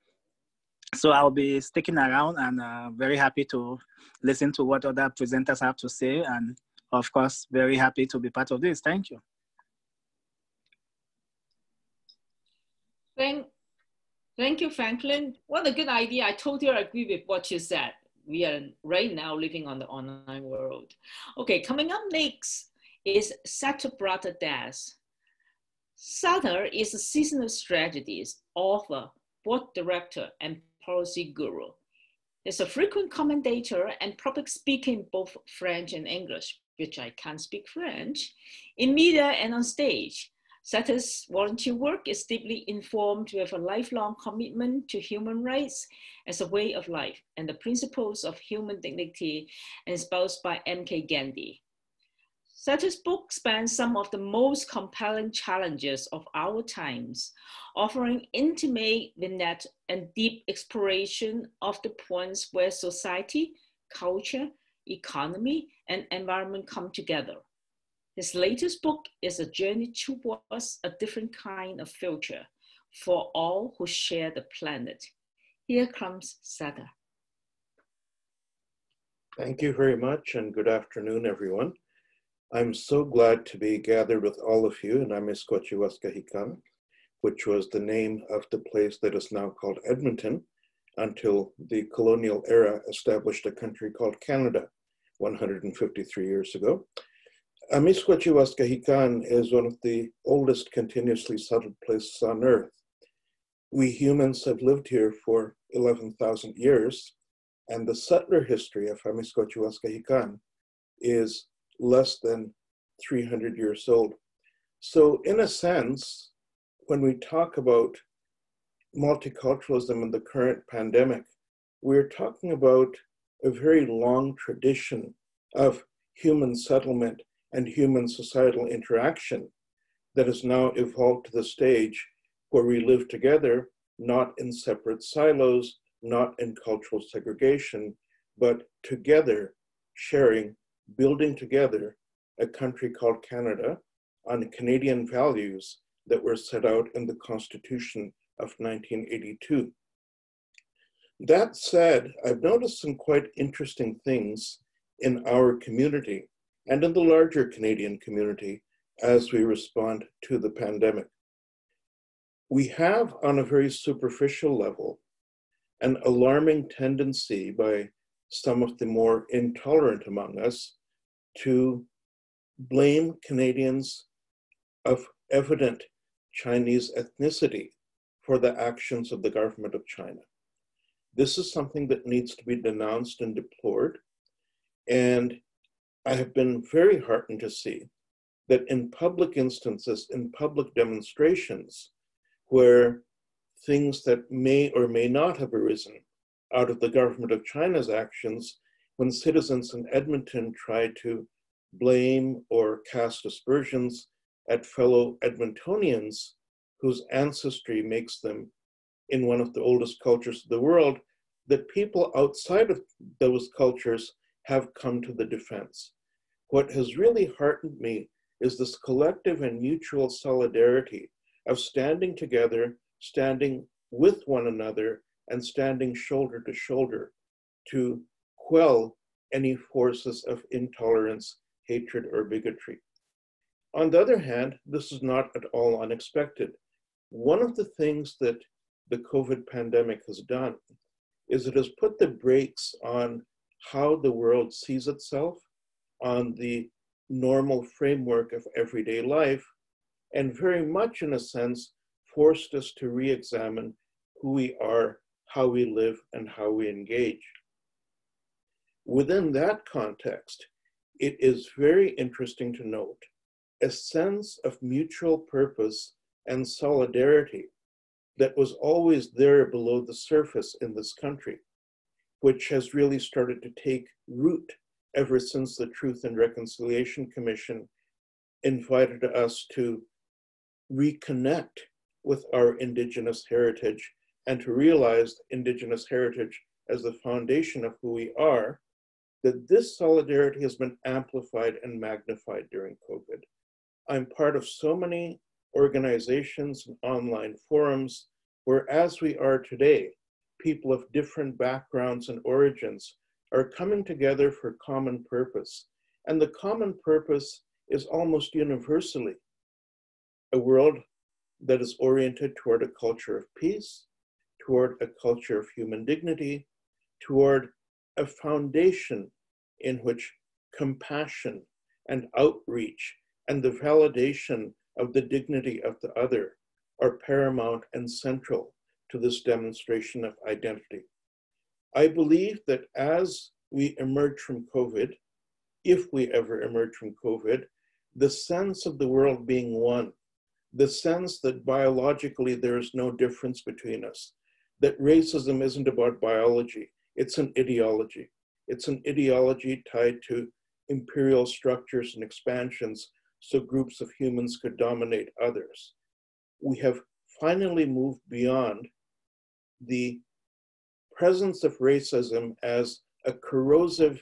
So I'll be sticking around and very happy to listen to what other presenters have to say. And of course, very happy to be part of this. Thank you. Thank you, Franklin. What a good idea. I totally agree with what you said. We are right now living on the online world. Okay, coming up next is Satya Brata Das. Satya is a seasonal strategist, author, board director, and policy guru. He's a frequent commentator and public speaker in both French and English, which I can't speak French, in media and on stage. Satya's volunteer work is deeply informed with a lifelong commitment to human rights as a way of life and the principles of human dignity, espoused by M.K. Gandhi. Satya's book spans some of the most compelling challenges of our times, offering intimate vignette and deep exploration of the points where society, culture, economy, and environment come together. His latest book is a journey towards a different kind of future for all who share the planet. Here comes Satya. Thank you very much, and good afternoon, everyone. I'm so glad to be gathered with all of you in Amiskochiwaskahikan, which was the name of the place that is now called Edmonton, until the colonial era established a country called Canada 153 years ago. Amiskochiwaskahikan is one of the oldest continuously settled places on Earth. We humans have lived here for 11,000 years, and the settler history of Amiskochiwaskahikan is less than 300 years old. So in a sense, when we talk about multiculturalism in the current pandemic, we're talking about a very long tradition of human settlement and human societal interaction that has now evolved to the stage where we live together, not in separate silos, not in cultural segregation, but together, sharing, building together a country called Canada on Canadian values that were set out in the Constitution of 1982. That said, I've noticed some quite interesting things in our community and in the larger Canadian community as we respond to the pandemic. We have, on a very superficial level, an alarming tendency by some of the more intolerant among us to blame Canadians of evident Chinese ethnicity for the actions of the government of China. This is something that needs to be denounced and deplored. And I have been very heartened to see that in public instances, in public demonstrations, where things that may or may not have arisen out of the government of China's actions, when citizens in Edmonton tried to blame or cast aspersions at fellow Edmontonians whose ancestry makes them in one of the oldest cultures of the world, that people outside of those cultures have come to the defense. What has really heartened me is this collective and mutual solidarity of standing together, standing with one another, and standing shoulder to shoulder to quell any forces of intolerance, hatred, or bigotry. On the other hand, this is not at all unexpected. One of the things that the COVID pandemic has done is it has put the brakes on how the world sees itself, on the normal framework of everyday life, and very much, in a sense, forced us to re-examine who we are, how we live, and how we engage. Within that context, it is very interesting to note a sense of mutual purpose and solidarity that was always there below the surface in this country, which has really started to take root ever since the Truth and Reconciliation Commission invited us to reconnect with our Indigenous heritage and to realize Indigenous heritage as the foundation of who we are, that this solidarity has been amplified and magnified during COVID. I'm part of so many organizations and online forums where, as we are today, people of different backgrounds and origins are coming together for common purpose. And the common purpose is almost universally a world that is oriented toward a culture of peace, toward a culture of human dignity, toward a foundation in which compassion and outreach and the validation of the dignity of the other are paramount and central to this demonstration of identity. I believe that as we emerge from COVID, if we ever emerge from COVID, the sense of the world being one, the sense that biologically there is no difference between us, that racism isn't about biology, it's an ideology. It's an ideology tied to imperial structures and expansions so groups of humans could dominate others. We have finally moved beyond the presence of racism as a corrosive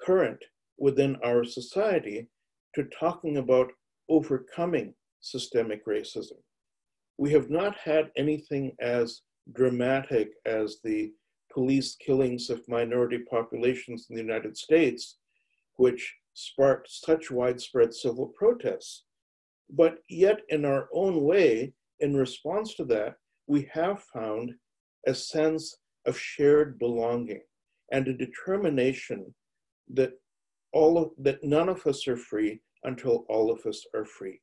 current within our society to talking about overcoming systemic racism. We have not had anything as dramatic as the police killings of minority populations in the United States, which sparked such widespread civil protests. But yet, in our own way, in response to that, we have found a sense of shared belonging and a determination that none of us are free until all of us are free.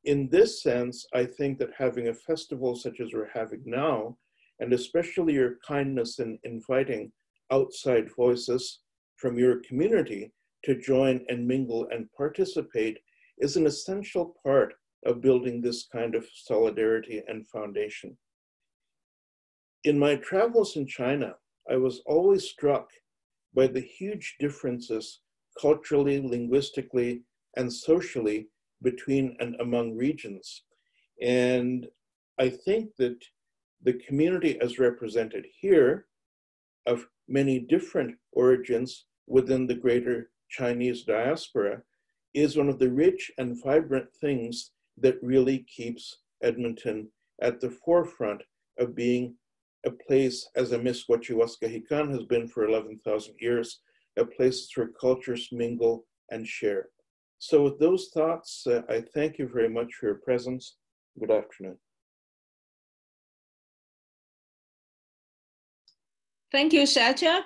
In this sense, I think that having a festival such as we're having now, and especially your kindness in inviting outside voices from your community to join and mingle and participate, is an essential part of building this kind of solidarity and foundation. In my travels in China, I was always struck by the huge differences culturally, linguistically, and socially between and among regions. And I think that the community as represented here of many different origins within the greater Chinese diaspora is one of the rich and vibrant things that really keeps Edmonton at the forefront of being a place, as Amiskwaciwaska has been for 11,000 years, a place where cultures mingle and share. So with those thoughts, I thank you very much for your presence. Good afternoon. Thank you, Satya.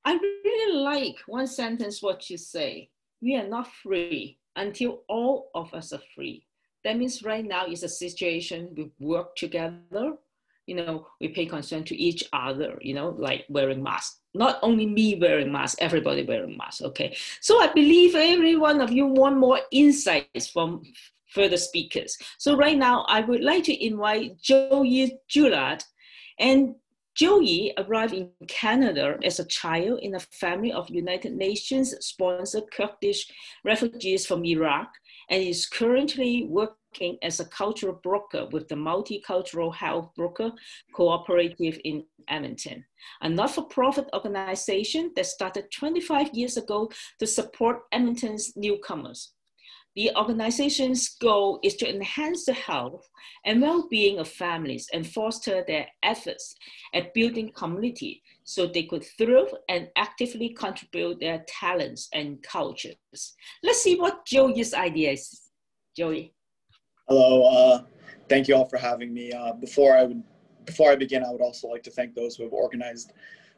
I really like one sentence what you say. We are not free until all of us are free. That means right now is a situation we work together. You know, we pay concern to each other, you know, like wearing masks. Not only me wearing masks, everybody wearing masks, okay? So I believe every one of you want more insights from further speakers. So right now, I would like to invite Joey Jalal. And Joey arrived in Canada as a child in a family of United Nations sponsored Kurdish refugees from Iraq, and is currently working as a cultural broker with the Multicultural Health Broker Cooperative in Edmonton, a not-for-profit organization that started 25 years ago to support Edmonton's newcomers. The organization's goal is to enhance the health and well-being of families and foster their efforts at building community so they could thrive and actively contribute their talents and cultures. Let's see what Joey's idea is. Joey. Hello, thank you all for having me. Before I begin, I would also like to thank those who have organized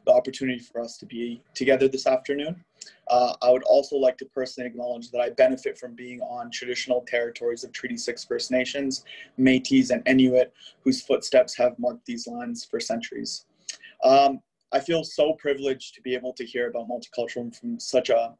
the opportunity for us to be together this afternoon. I would also like to personally acknowledge that I benefit from being on traditional territories of Treaty 6 First Nations, Métis, and Inuit, whose footsteps have marked these lands for centuries. I feel so privileged to be able to hear about multiculturalism from such a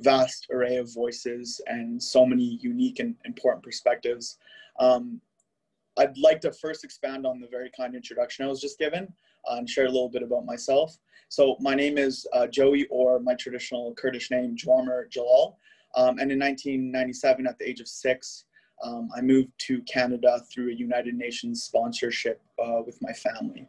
vast array of voices and so many unique and important perspectives. I'd like to first expand on the very kind introduction I was just given and share a little bit about myself. So my name is Joey, or my traditional Kurdish name, Jwamer Jalal. And in 1997, at the age of 6, I moved to Canada through a United Nations sponsorship with my family.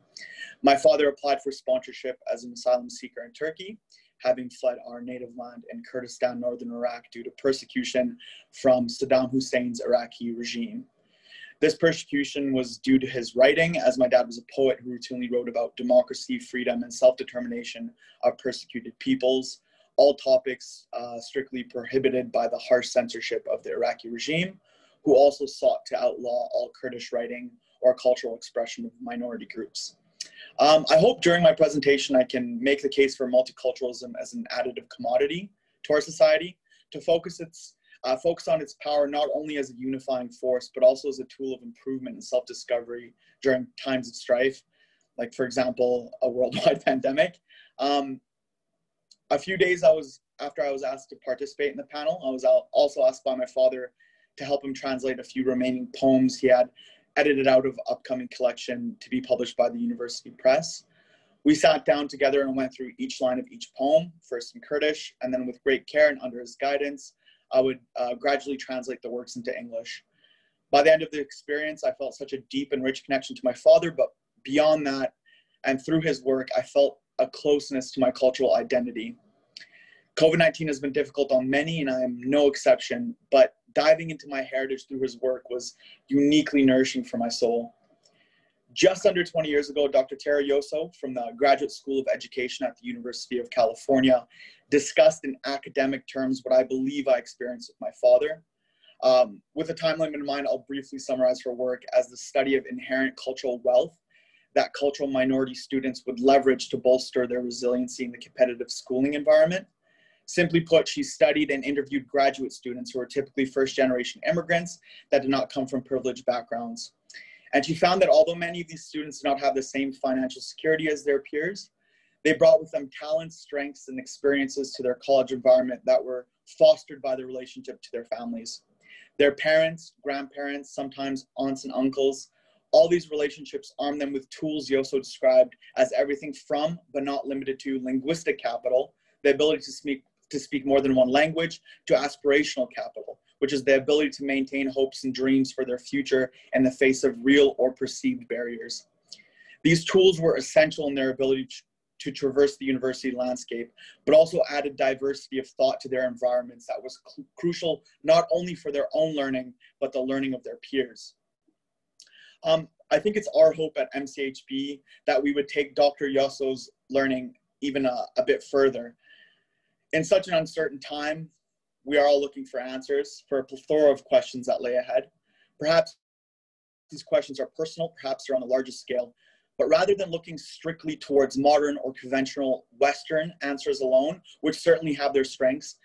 My father applied for sponsorship as an asylum seeker in Turkey, having fled our native land in Kurdistan, northern Iraq, due to persecution from Saddam Hussein's Iraqi regime. This persecution was due to his writing, as my dad was a poet who routinely wrote about democracy, freedom, and self-determination of persecuted peoples, all topics strictly prohibited by the harsh censorship of the Iraqi regime, who also sought to outlaw all Kurdish writing or cultural expression of minority groups. I hope during my presentation I can make the case for multiculturalism as an additive commodity to our society, to focus on its power not only as a unifying force, but also as a tool of improvement and self-discovery during times of strife, like, for example, a worldwide pandemic. A few days after I was asked to participate in the panel, I was also asked by my father to help him translate a few remaining poems he had edited out of upcoming collection to be published by the university press. We sat down together and went through each line of each poem, first in Kurdish, and then with great care and under his guidance, I would gradually translate the works into English. By the end of the experience, I felt such a deep and rich connection to my father, but beyond that, and through his work, I felt a closeness to my cultural identity. COVID-19 has been difficult on many, and I am no exception, but diving into my heritage through his work was uniquely nourishing for my soul. Just under 20 years ago, Dr. Tara Yoso from the Graduate School of Education at the University of California discussed in academic terms what I believe I experienced with my father. With a time limit in mind, I'll briefly summarize her work as the study of inherent cultural wealth that cultural minority students would leverage to bolster their resiliency in the competitive schooling environment. Simply put, she studied and interviewed graduate students who are typically first-generation immigrants that did not come from privileged backgrounds. And she found that although many of these students did not have the same financial security as their peers, they brought with them talents, strengths, and experiences to their college environment that were fostered by the relationship to their families. Their parents, grandparents, sometimes aunts and uncles, all these relationships armed them with tools Yoso described as everything from, but not limited to, linguistic capital, the ability to speak more than one language, to aspirational capital, which is the ability to maintain hopes and dreams for their future in the face of real or perceived barriers. These tools were essential in their ability to traverse the university landscape, but also added diversity of thought to their environments that was crucial not only for their own learning, but the learning of their peers. I think it's our hope at MCHB that we would take Dr. Yosso's learning even a bit further. In such an uncertain time, we are all looking for answers for a plethora of questions that lay ahead. Perhaps these questions are personal, perhaps they're on a larger scale, but rather than looking strictly towards modern or conventional Western answers alone, which certainly have their strengths,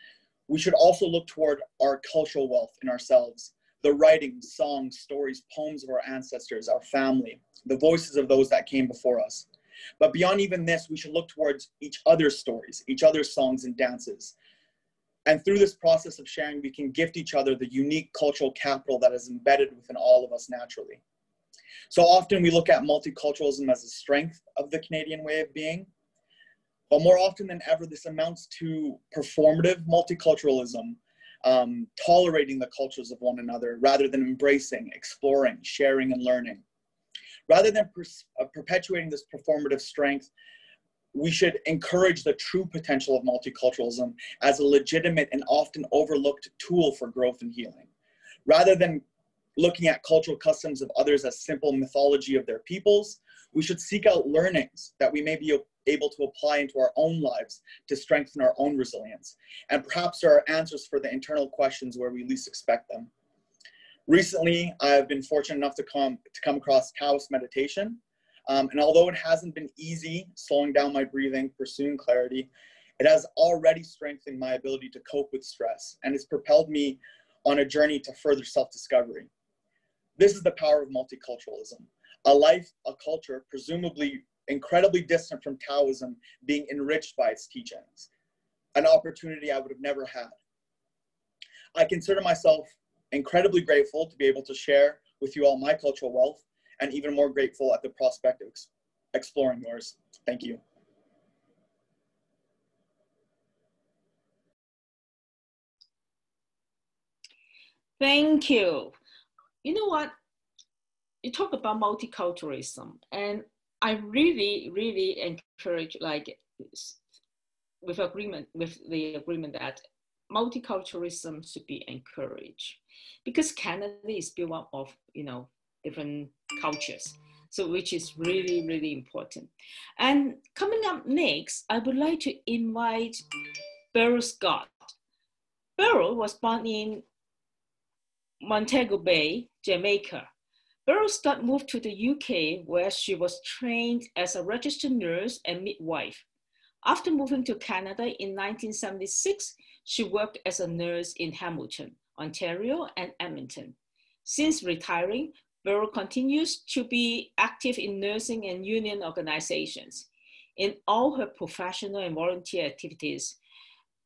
we should also look toward our cultural wealth in ourselves, the writings, songs, stories, poems of our ancestors, our family, the voices of those that came before us. But beyond even this, we should look towards each other's stories, each other's songs and dances. And through this process of sharing, we can gift each other the unique cultural capital that is embedded within all of us naturally. So often we look at multiculturalism as a strength of the Canadian way of being, but more often than ever, this amounts to performative multiculturalism, tolerating the cultures of one another rather than embracing, exploring, sharing, and learning. Rather than perpetuating this performative strength, we should encourage the true potential of multiculturalism as a legitimate and often overlooked tool for growth and healing. Rather than looking at cultural customs of others as simple mythology of their peoples, we should seek out learnings that we may be able to apply into our own lives to strengthen our own resilience. And perhaps there are answers for the internal questions where we least expect them. Recently, I've been fortunate enough to come across Taoist meditation. And although it hasn't been easy slowing down my breathing, pursuing clarity, it has already strengthened my ability to cope with stress and has propelled me on a journey to further self-discovery. This is the power of multiculturalism, a life, a culture, presumably incredibly distant from Taoism, being enriched by its teachings, an opportunity I would have never had. I consider myself incredibly grateful to be able to share with you all my cultural wealth, and even more grateful at the prospect of exploring yours. Thank you. Thank you. You know what? You talk about multiculturalism, and I really, really encourage, like, with the agreement that multiculturalism should be encouraged, because Canada is built up of, different cultures, so which is really, really important. And coming up next, I would like to invite Beryl Scott. Beryl was born in Montego Bay, Jamaica. Beryl Scott moved to the UK, where she was trained as a registered nurse and midwife. After moving to Canada in 1976, she worked as a nurse in Hamilton, Ontario, and Edmonton. Since retiring, Beryl continues to be active in nursing and union organizations. In all her professional and volunteer activities,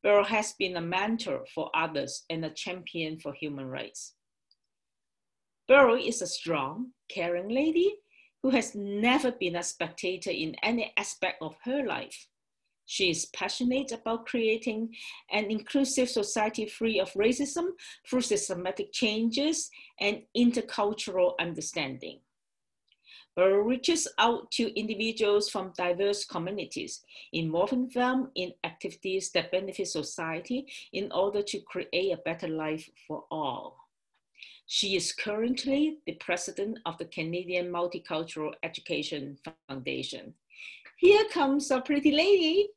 Beryl has been a mentor for others and a champion for human rights. Beryl is a strong, caring lady who has never been a spectator in any aspect of her life. She is passionate about creating an inclusive society free of racism through systematic changes and intercultural understanding. Beryl reaches out to individuals from diverse communities, involving them in activities that benefit society in order to create a better life for all. She is currently the president of the Canadian Multicultural Education Foundation. Here comes a pretty lady.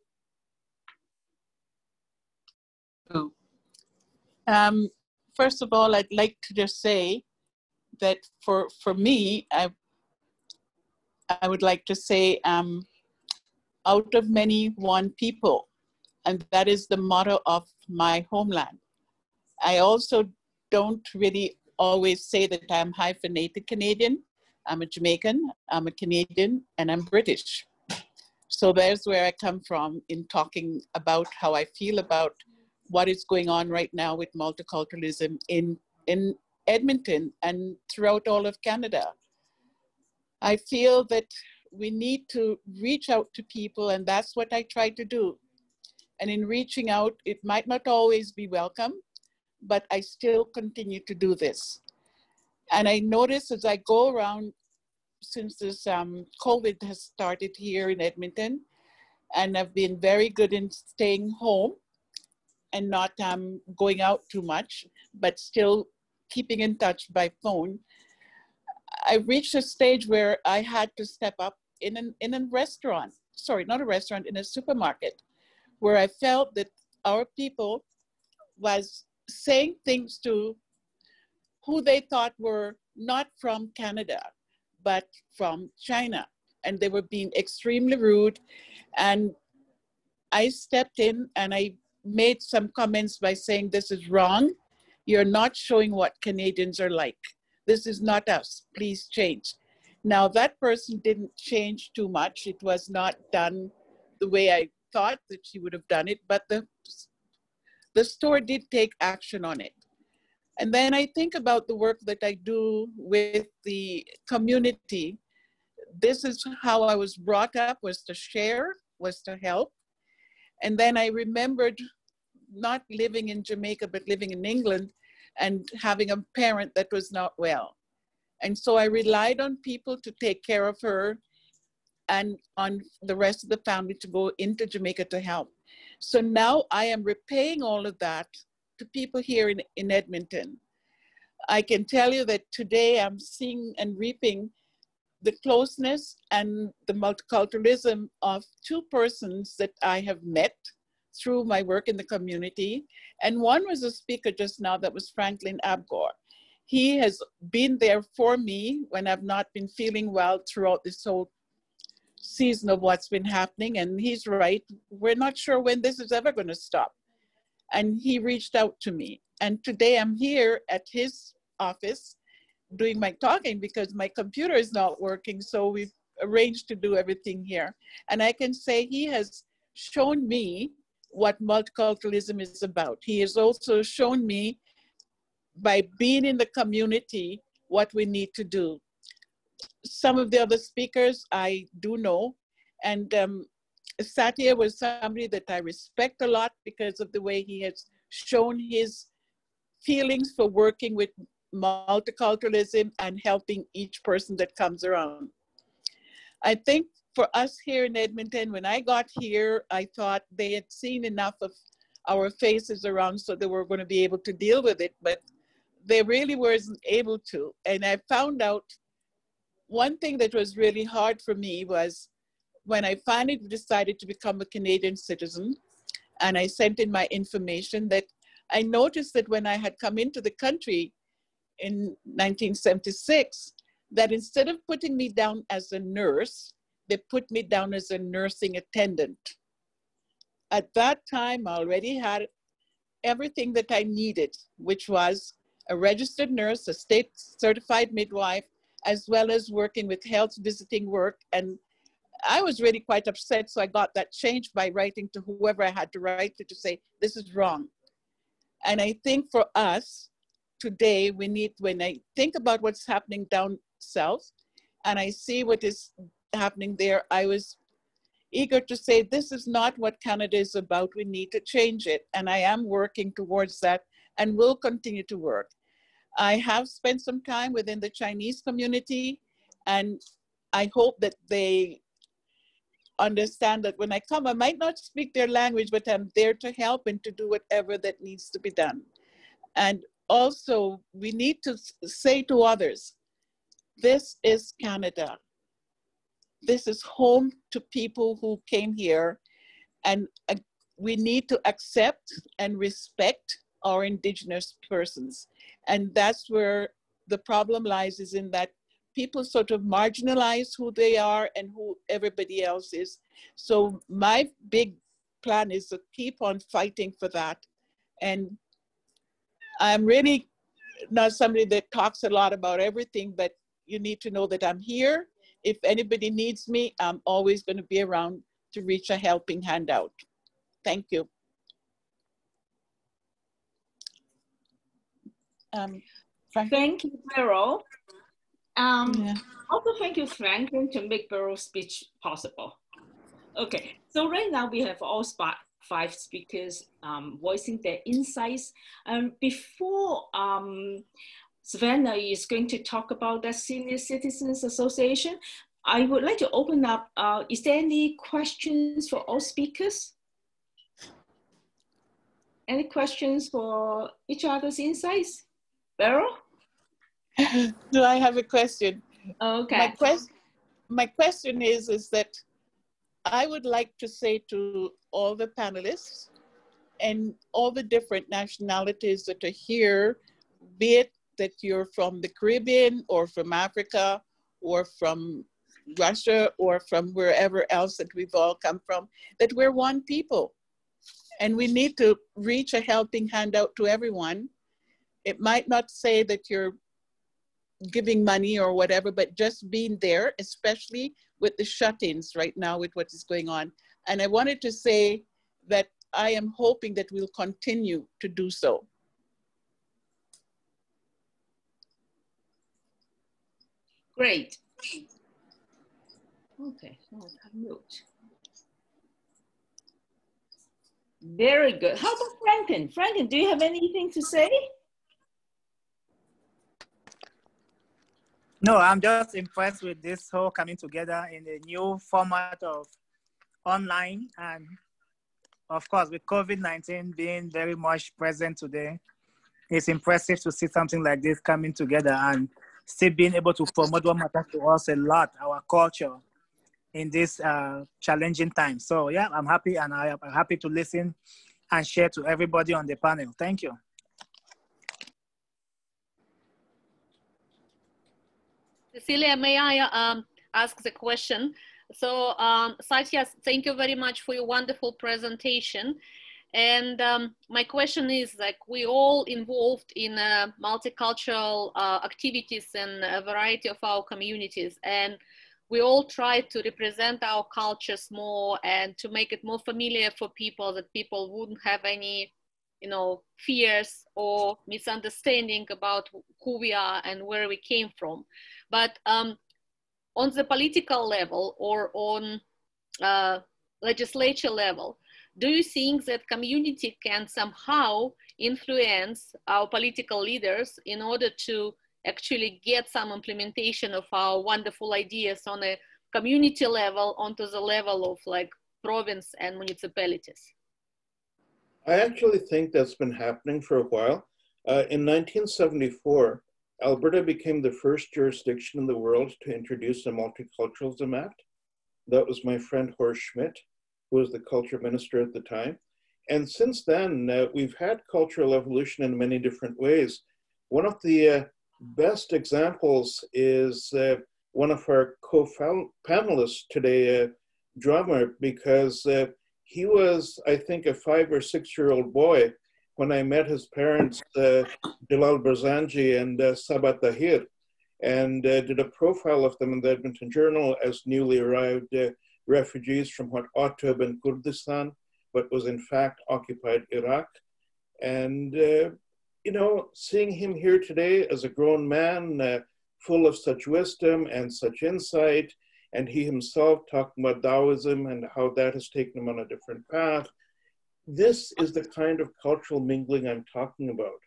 First of all, I'd like to just say that for me, I would like to say, out of many, one people, and that is the motto of my homeland. I also don't really always say that I'm hyphenated Canadian. I'm a Jamaican, I'm a Canadian, and I'm British. So there's where I come from in talking about how I feel about what is going on right now with multiculturalism in Edmonton and throughout all of Canada. I feel that we need to reach out to people, and that's what I try to do. And in reaching out, it might not always be welcome, but I still continue to do this. And I notice as I go around, since this COVID has started here in Edmonton, and I've been very good in staying home and not going out too much, but still keeping in touch by phone. I reached a stage where I had to step up in a restaurant, sorry, not a restaurant, in a supermarket, where I felt that our people was saying things to who they thought were not from Canada, but from China. And they were being extremely rude. And I stepped in and I made some comments by saying, this is wrong. You're not showing what Canadians are like. This is not us, please change. Now that person didn't change too much. It was not done the way I thought that she would have done it, but the store did take action on it. And then I think about the work that I do with the community. This is how I was brought up, was to share, was to help. And then I remembered not living in Jamaica, but living in England and having a parent that was not well. And so I relied on people to take care of her and on the rest of the family to go into Jamaica to help. So now I am repaying all of that to people here in Edmonton. I can tell you that today I'm seeing and reaping the closeness and the multiculturalism of two persons that I have met through my work in the community. And one was a speaker just now that was Frankline Agbor. He has been there for me when I've not been feeling well throughout this whole season of what's been happening. And he's right, we're not sure when this is ever going to stop. And he reached out to me. And today I'm here at his office doing my talking because my computer is not working. So we've arranged to do everything here. And I can say he has shown me what multiculturalism is about. He has also shown me by being in the community what we need to do. Some of the other speakers I do know, and Satya was somebody that I respect a lot because of the way he has shown his feelings for working with multiculturalism and helping each person that comes around. I think for us here in Edmonton, when I got here, I thought they had seen enough of our faces around so they were going to be able to deal with it, but they really weren't able to. And I found out one thing that was really hard for me was when I finally decided to become a Canadian citizen, and I sent in my information, that I noticed that when I had come into the country in 1976, that instead of putting me down as a nurse, they put me down as a nursing attendant. At that time, I already had everything that I needed, which was a registered nurse, a state certified midwife, as well as working with health visiting work. And I was really quite upset, so I got that changed by writing to whoever I had to write to say, this is wrong. And I think for us today, we need, when I think about what's happening down south, and I see what is happening there, I was eager to say, this is not what Canada is about. We need to change it. And I am working towards that and will continue to work. I have spent some time within the Chinese community, and I hope that they understand that when I come, I might not speak their language, but I'm there to help and to do whatever that needs to be done. And also, we need to say to others, this is Canada. This is home to people who came here, and we need to accept and respect our Indigenous persons. And that's where the problem lies, is in that people sort of marginalize who they are and who everybody else is. So my big plan is to keep on fighting for that. And I'm really not somebody that talks a lot about everything, but you need to know that I'm here. If anybody needs me, I'm always going to be around to reach a helping hand out. Thank you. Thank you, Beryl. Also, thank you, Franklin, to make Beryl's speech possible. Okay, so right now we have all 5 speakers voicing their insights. Before Svelana is going to talk about the Senior Citizens Association, I would like to open up. Is there any questions for all speakers? Any questions for each other's insights? Beryl? Do I have a question? Okay. My question is that I would like to say to all the panelists and all the different nationalities that are here, be it that you're from the Caribbean or from Africa or from Russia or from wherever else that we've all come from, that we're one people. And we need to reach a helping hand out to everyone. It might not say that you're giving money or whatever, but just being there, especially with the shut-ins right now with what is going on. And I wanted to say that I am hoping that we'll continue to do so. Great. Okay, so I can mute. Very good. How about Franklin? Franklin, do you have anything to say? No, I'm just impressed with this whole coming together in a new format of online, and of course with COVID-19 being very much present today, it's impressive to see something like this coming together and still being able to promote what matters to us a lot, our culture, in this challenging time. So yeah, I'm happy, and I'm happy to listen and share to everybody on the panel. Thank you. Cecilia, may I ask the question? So Satya, thank you very much for your wonderful presentation. And my question is, like, we all involved in multicultural activities in a variety of our communities, and we all try to represent our cultures more and to make it more familiar for people, that people wouldn't have any, you know, fears or misunderstanding about who we are and where we came from. But on the political level or on legislature level, do you think that community can somehow influence our political leaders in order to actually get some implementation of our wonderful ideas on a community level onto the level of like province and municipalities? I actually think that's been happening for a while. In 1974, Alberta became the first jurisdiction in the world to introduce a Multiculturalism Act. That was my friend Horst Schmidt, who was the culture minister at the time. And since then, we've had cultural evolution in many different ways. One of the best examples is one of our co-panelists today, Jwamer, because he was, I think, a 5 or 6 year old boy when I met his parents, Jalal and Sabat Tahir, and did a profile of them in the Edmonton Journal as newly arrived refugees from what ought to have been Kurdistan, but was in fact occupied Iraq. And, you know, seeing him here today as a grown man, full of such wisdom and such insight, and he himself talking about Taoism and how that has taken him on a different path. This is the kind of cultural mingling I'm talking about.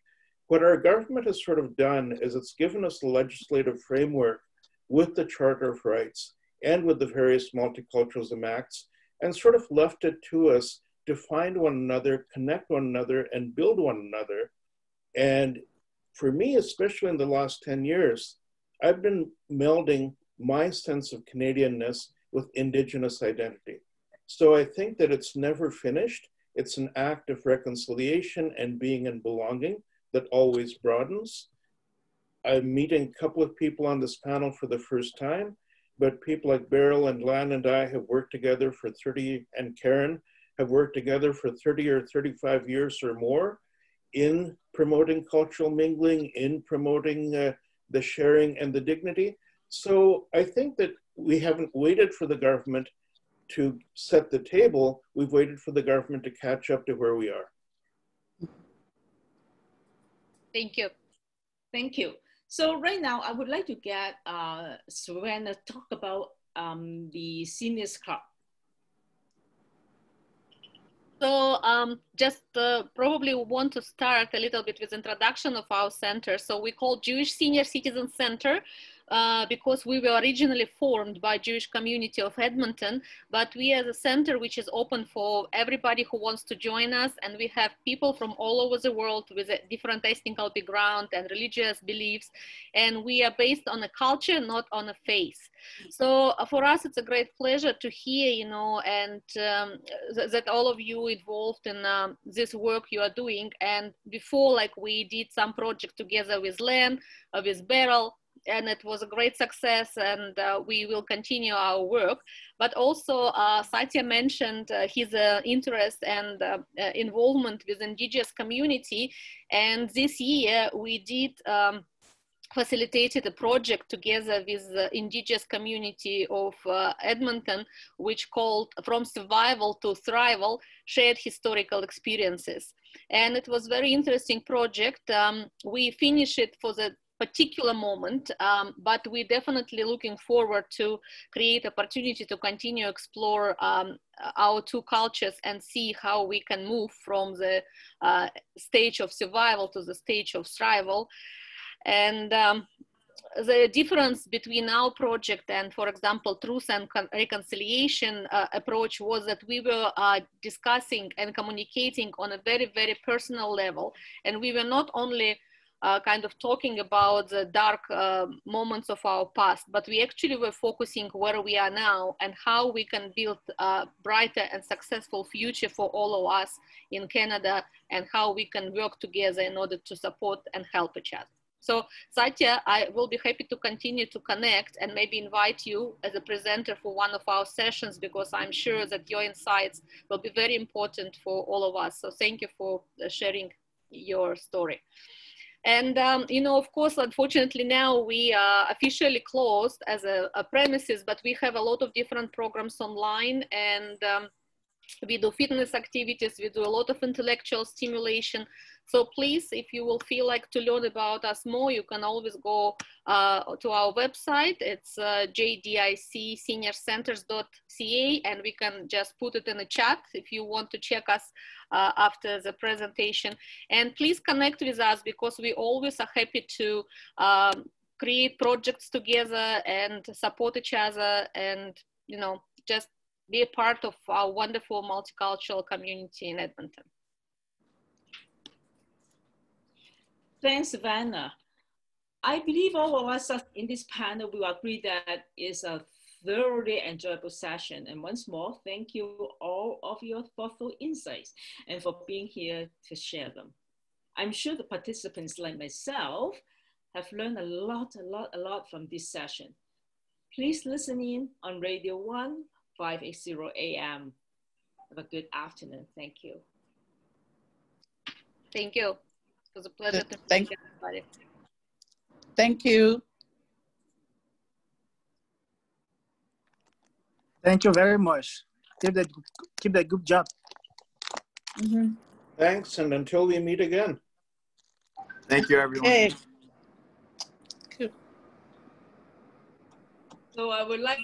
What our government has sort of done is it's given us the legislative framework with the Charter of Rights and with the various Multiculturalism Acts, and sort of left it to us to find one another, connect one another, and build one another. And for me, especially in the last 10 years, I've been melding my sense of Canadianness with Indigenous identity. So I think that it's never finished. It's an act of reconciliation and being and belonging that always broadens. I'm meeting a couple of people on this panel for the first time, but people like Beryl and Lan and I have worked together for 30, and Karen have worked together for 30 or 35 years or more in promoting cultural mingling, in promoting the sharing and the dignity. So I think that we haven't waited for the government to set the table. We've waited for the government to catch up to where we are. Thank you. Thank you. So right now, I would like to get Svelana to talk about the Seniors Club. So just probably want to start a little bit with introduction of our center. So we call Jewish Senior Citizen Center because we were originally formed by Jewish community of Edmonton, but we as a center which is open for everybody who wants to join us, and we have people from all over the world with a different ethnical background and religious beliefs, and we are based on a culture, not on a faith. So for us, it's a great pleasure to hear, you know, and that all of you involved in this work you are doing. And before, like, we did some project together with Len, with Beryl, and it was a great success, and we will continue our work. But also Satya mentioned his interest and involvement with indigenous community, and this year we did facilitated a project together with the indigenous community of Edmonton, which called From Survival to Thrival, Shared Historical Experiences. And it was very interesting project. We finished it for the particular moment, but we're definitely looking forward to create opportunity to continue explore our two cultures and see how we can move from the stage of survival to the stage of thrival. And the difference between our project and, for example, Truth and Reconciliation approach was that we were discussing and communicating on a very, very personal level. And we were not only kind of talking about the dark moments of our past, but we actually were focusing where we are now and how we can build a brighter and successful future for all of us in Canada, and how we can work together in order to support and help each other. So Satya, I will be happy to continue to connect and maybe invite you as a presenter for one of our sessions, because I'm sure that your insights will be very important for all of us. So thank you for sharing your story. And, you know, of course, unfortunately now we are officially closed as a premises, but we have a lot of different programs online, and we do fitness activities, we do a lot of intellectual stimulation. So please, if you will feel like to learn about us more, you can always go to our website. It's jdicseniorcenters.ca, and we can just put it in the chat if you want to check us after the presentation. And please connect with us, because we always are happy to create projects together and support each other, and, you know, just be a part of our wonderful multicultural community in Edmonton. Thanks, Svetlana. I believe all of us in this panel will agree that it's a thoroughly enjoyable session. And once more, thank you all of your thoughtful insights and for being here to share them. I'm sure the participants like myself have learned a lot from this session. Please listen in on Radio 1, 580 AM. Have a good afternoon. Thank you. Thank you. It was a pleasure to meet everybody. Thank you. Thank you very much. Keep that good job. Mm-hmm. Thanks, and until we meet again. Thank you, everyone. Okay. So I would like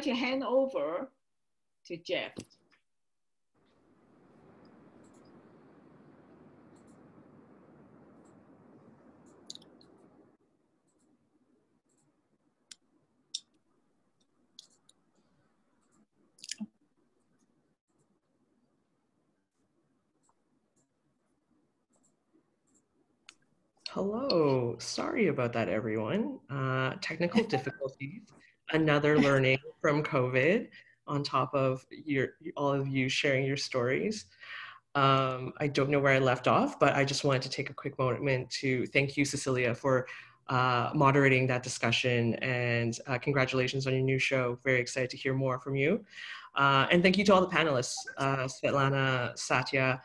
to hand over to Jeff. Hello, sorry about that, everyone. Technical difficulties, another learning from COVID on top of all of you sharing your stories. I don't know where I left off, but I just wanted to take a quick moment to thank you, Cecilia, for moderating that discussion, and congratulations on your new show. Very excited to hear more from you. And thank you to all the panelists, Svetlana, Satya,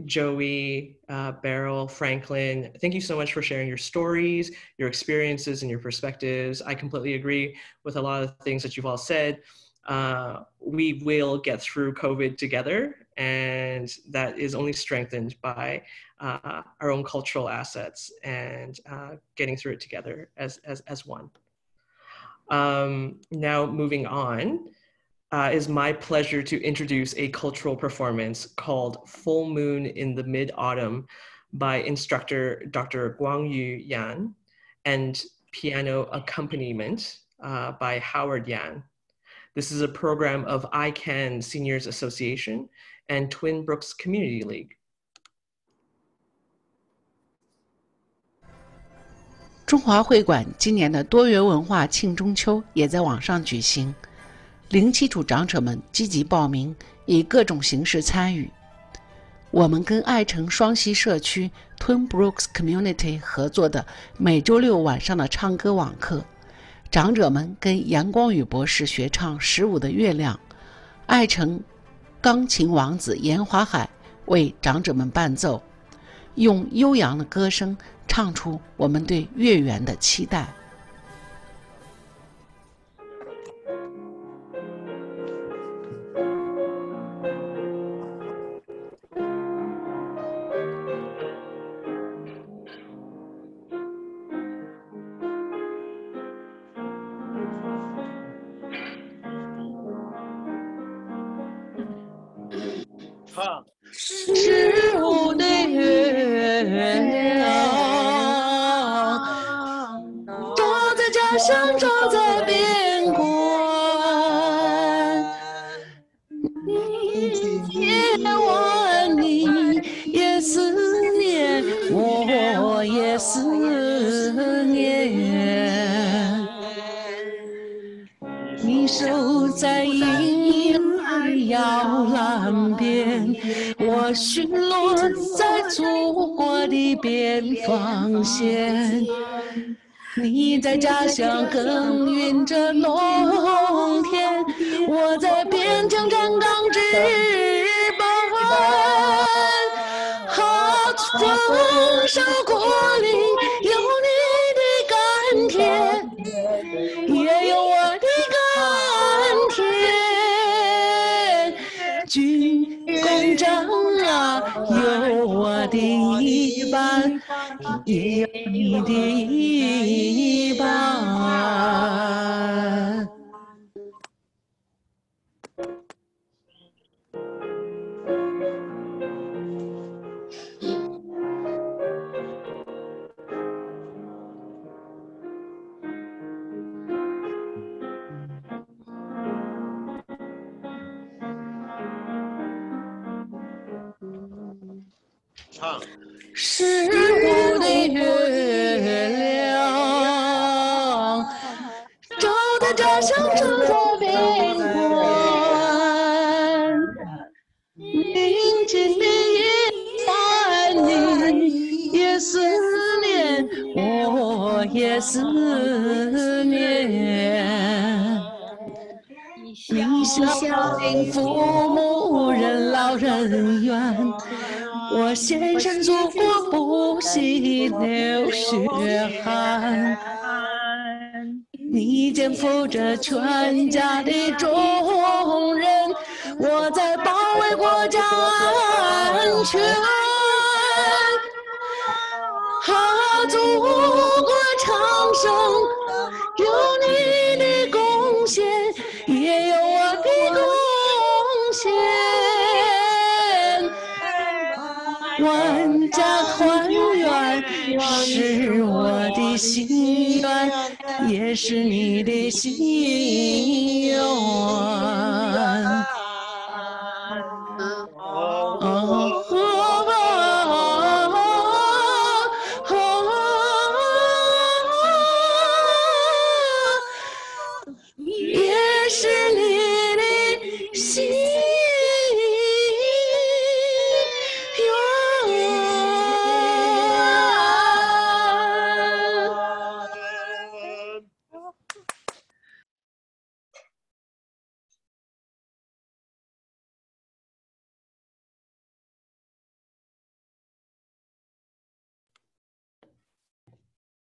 Joey, Beryl, Franklin. Thank you so much for sharing your stories, your experiences, and your perspectives. I completely agree with a lot of the things that you've all said. We will get through COVID together, and that is only strengthened by our own cultural assets and getting through it together as one. Now moving on, it is my pleasure to introduce a cultural performance called Full Moon in the Mid-Autumn by instructor Dr. Guangyu Yan and piano accompaniment by Howard Yan. This is a program of ICAN Seniors Association and Twin Brooks Community League. 中华会馆今年的多元文化庆中秋也在网上举行，零基础长者们积极报名，以各种形式参与。我们跟爱城双溪社区 Twin Brooks Community 合作的每周六晚上的唱歌网课，长者们跟严光宇博士学唱《15的月亮》，爱城钢琴王子严华海为长者们伴奏，用悠扬的歌声唱出我们对月圆的期待。15的月亮，照在家乡，照在边关。你念完，你也思念，我也思念。你守在婴儿摇篮边，我巡逻在祖国的边防线。你在家乡耕耘着农田，我在边疆站岗值班。丰收果林有你的甘甜，也有我的甘甜。军功章啊，有我的一半，也有你的一半。15的月亮，照在家乡，照在边关。宁静的夜晚，你也思念，我也思念。你孝敬父母，任劳任怨。我献身祖国，不惜流血汗。你肩负着全家的重任，我在保卫国家安全。祖国昌盛，有你的贡献，也有我的贡献。万家团圆是我的心愿，也是你的心愿。也是你的心愿。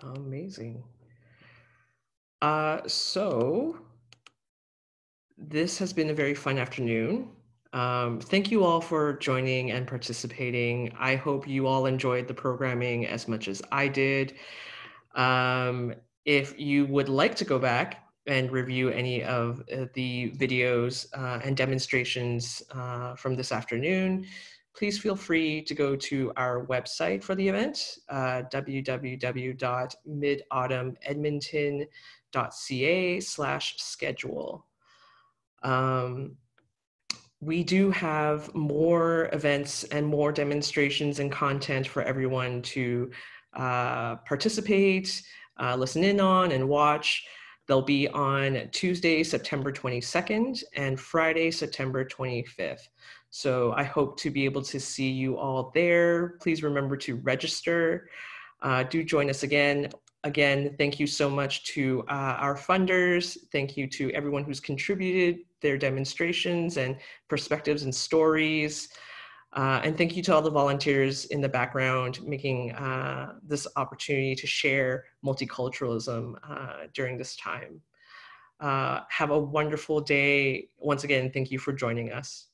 Amazing. So this has been a very fun afternoon. Thank you all for joining and participating. I hope you all enjoyed the programming as much as I did. If you would like to go back and review any of the videos and demonstrations from this afternoon, please feel free to go to our website for the event, www.midautumnedmonton.ca/schedule. We do have more events and more demonstrations and content for everyone to participate, listen in on, and watch. They'll be on Tuesday, September 22nd and Friday, September 25th. So I hope to be able to see you all there. Please remember to register. Do join us again. Again, thank you so much to our funders. Thank you to everyone who's contributed their demonstrations and perspectives and stories. And thank you to all the volunteers in the background making this opportunity to share multiculturalism during this time. Have a wonderful day. Once again, thank you for joining us.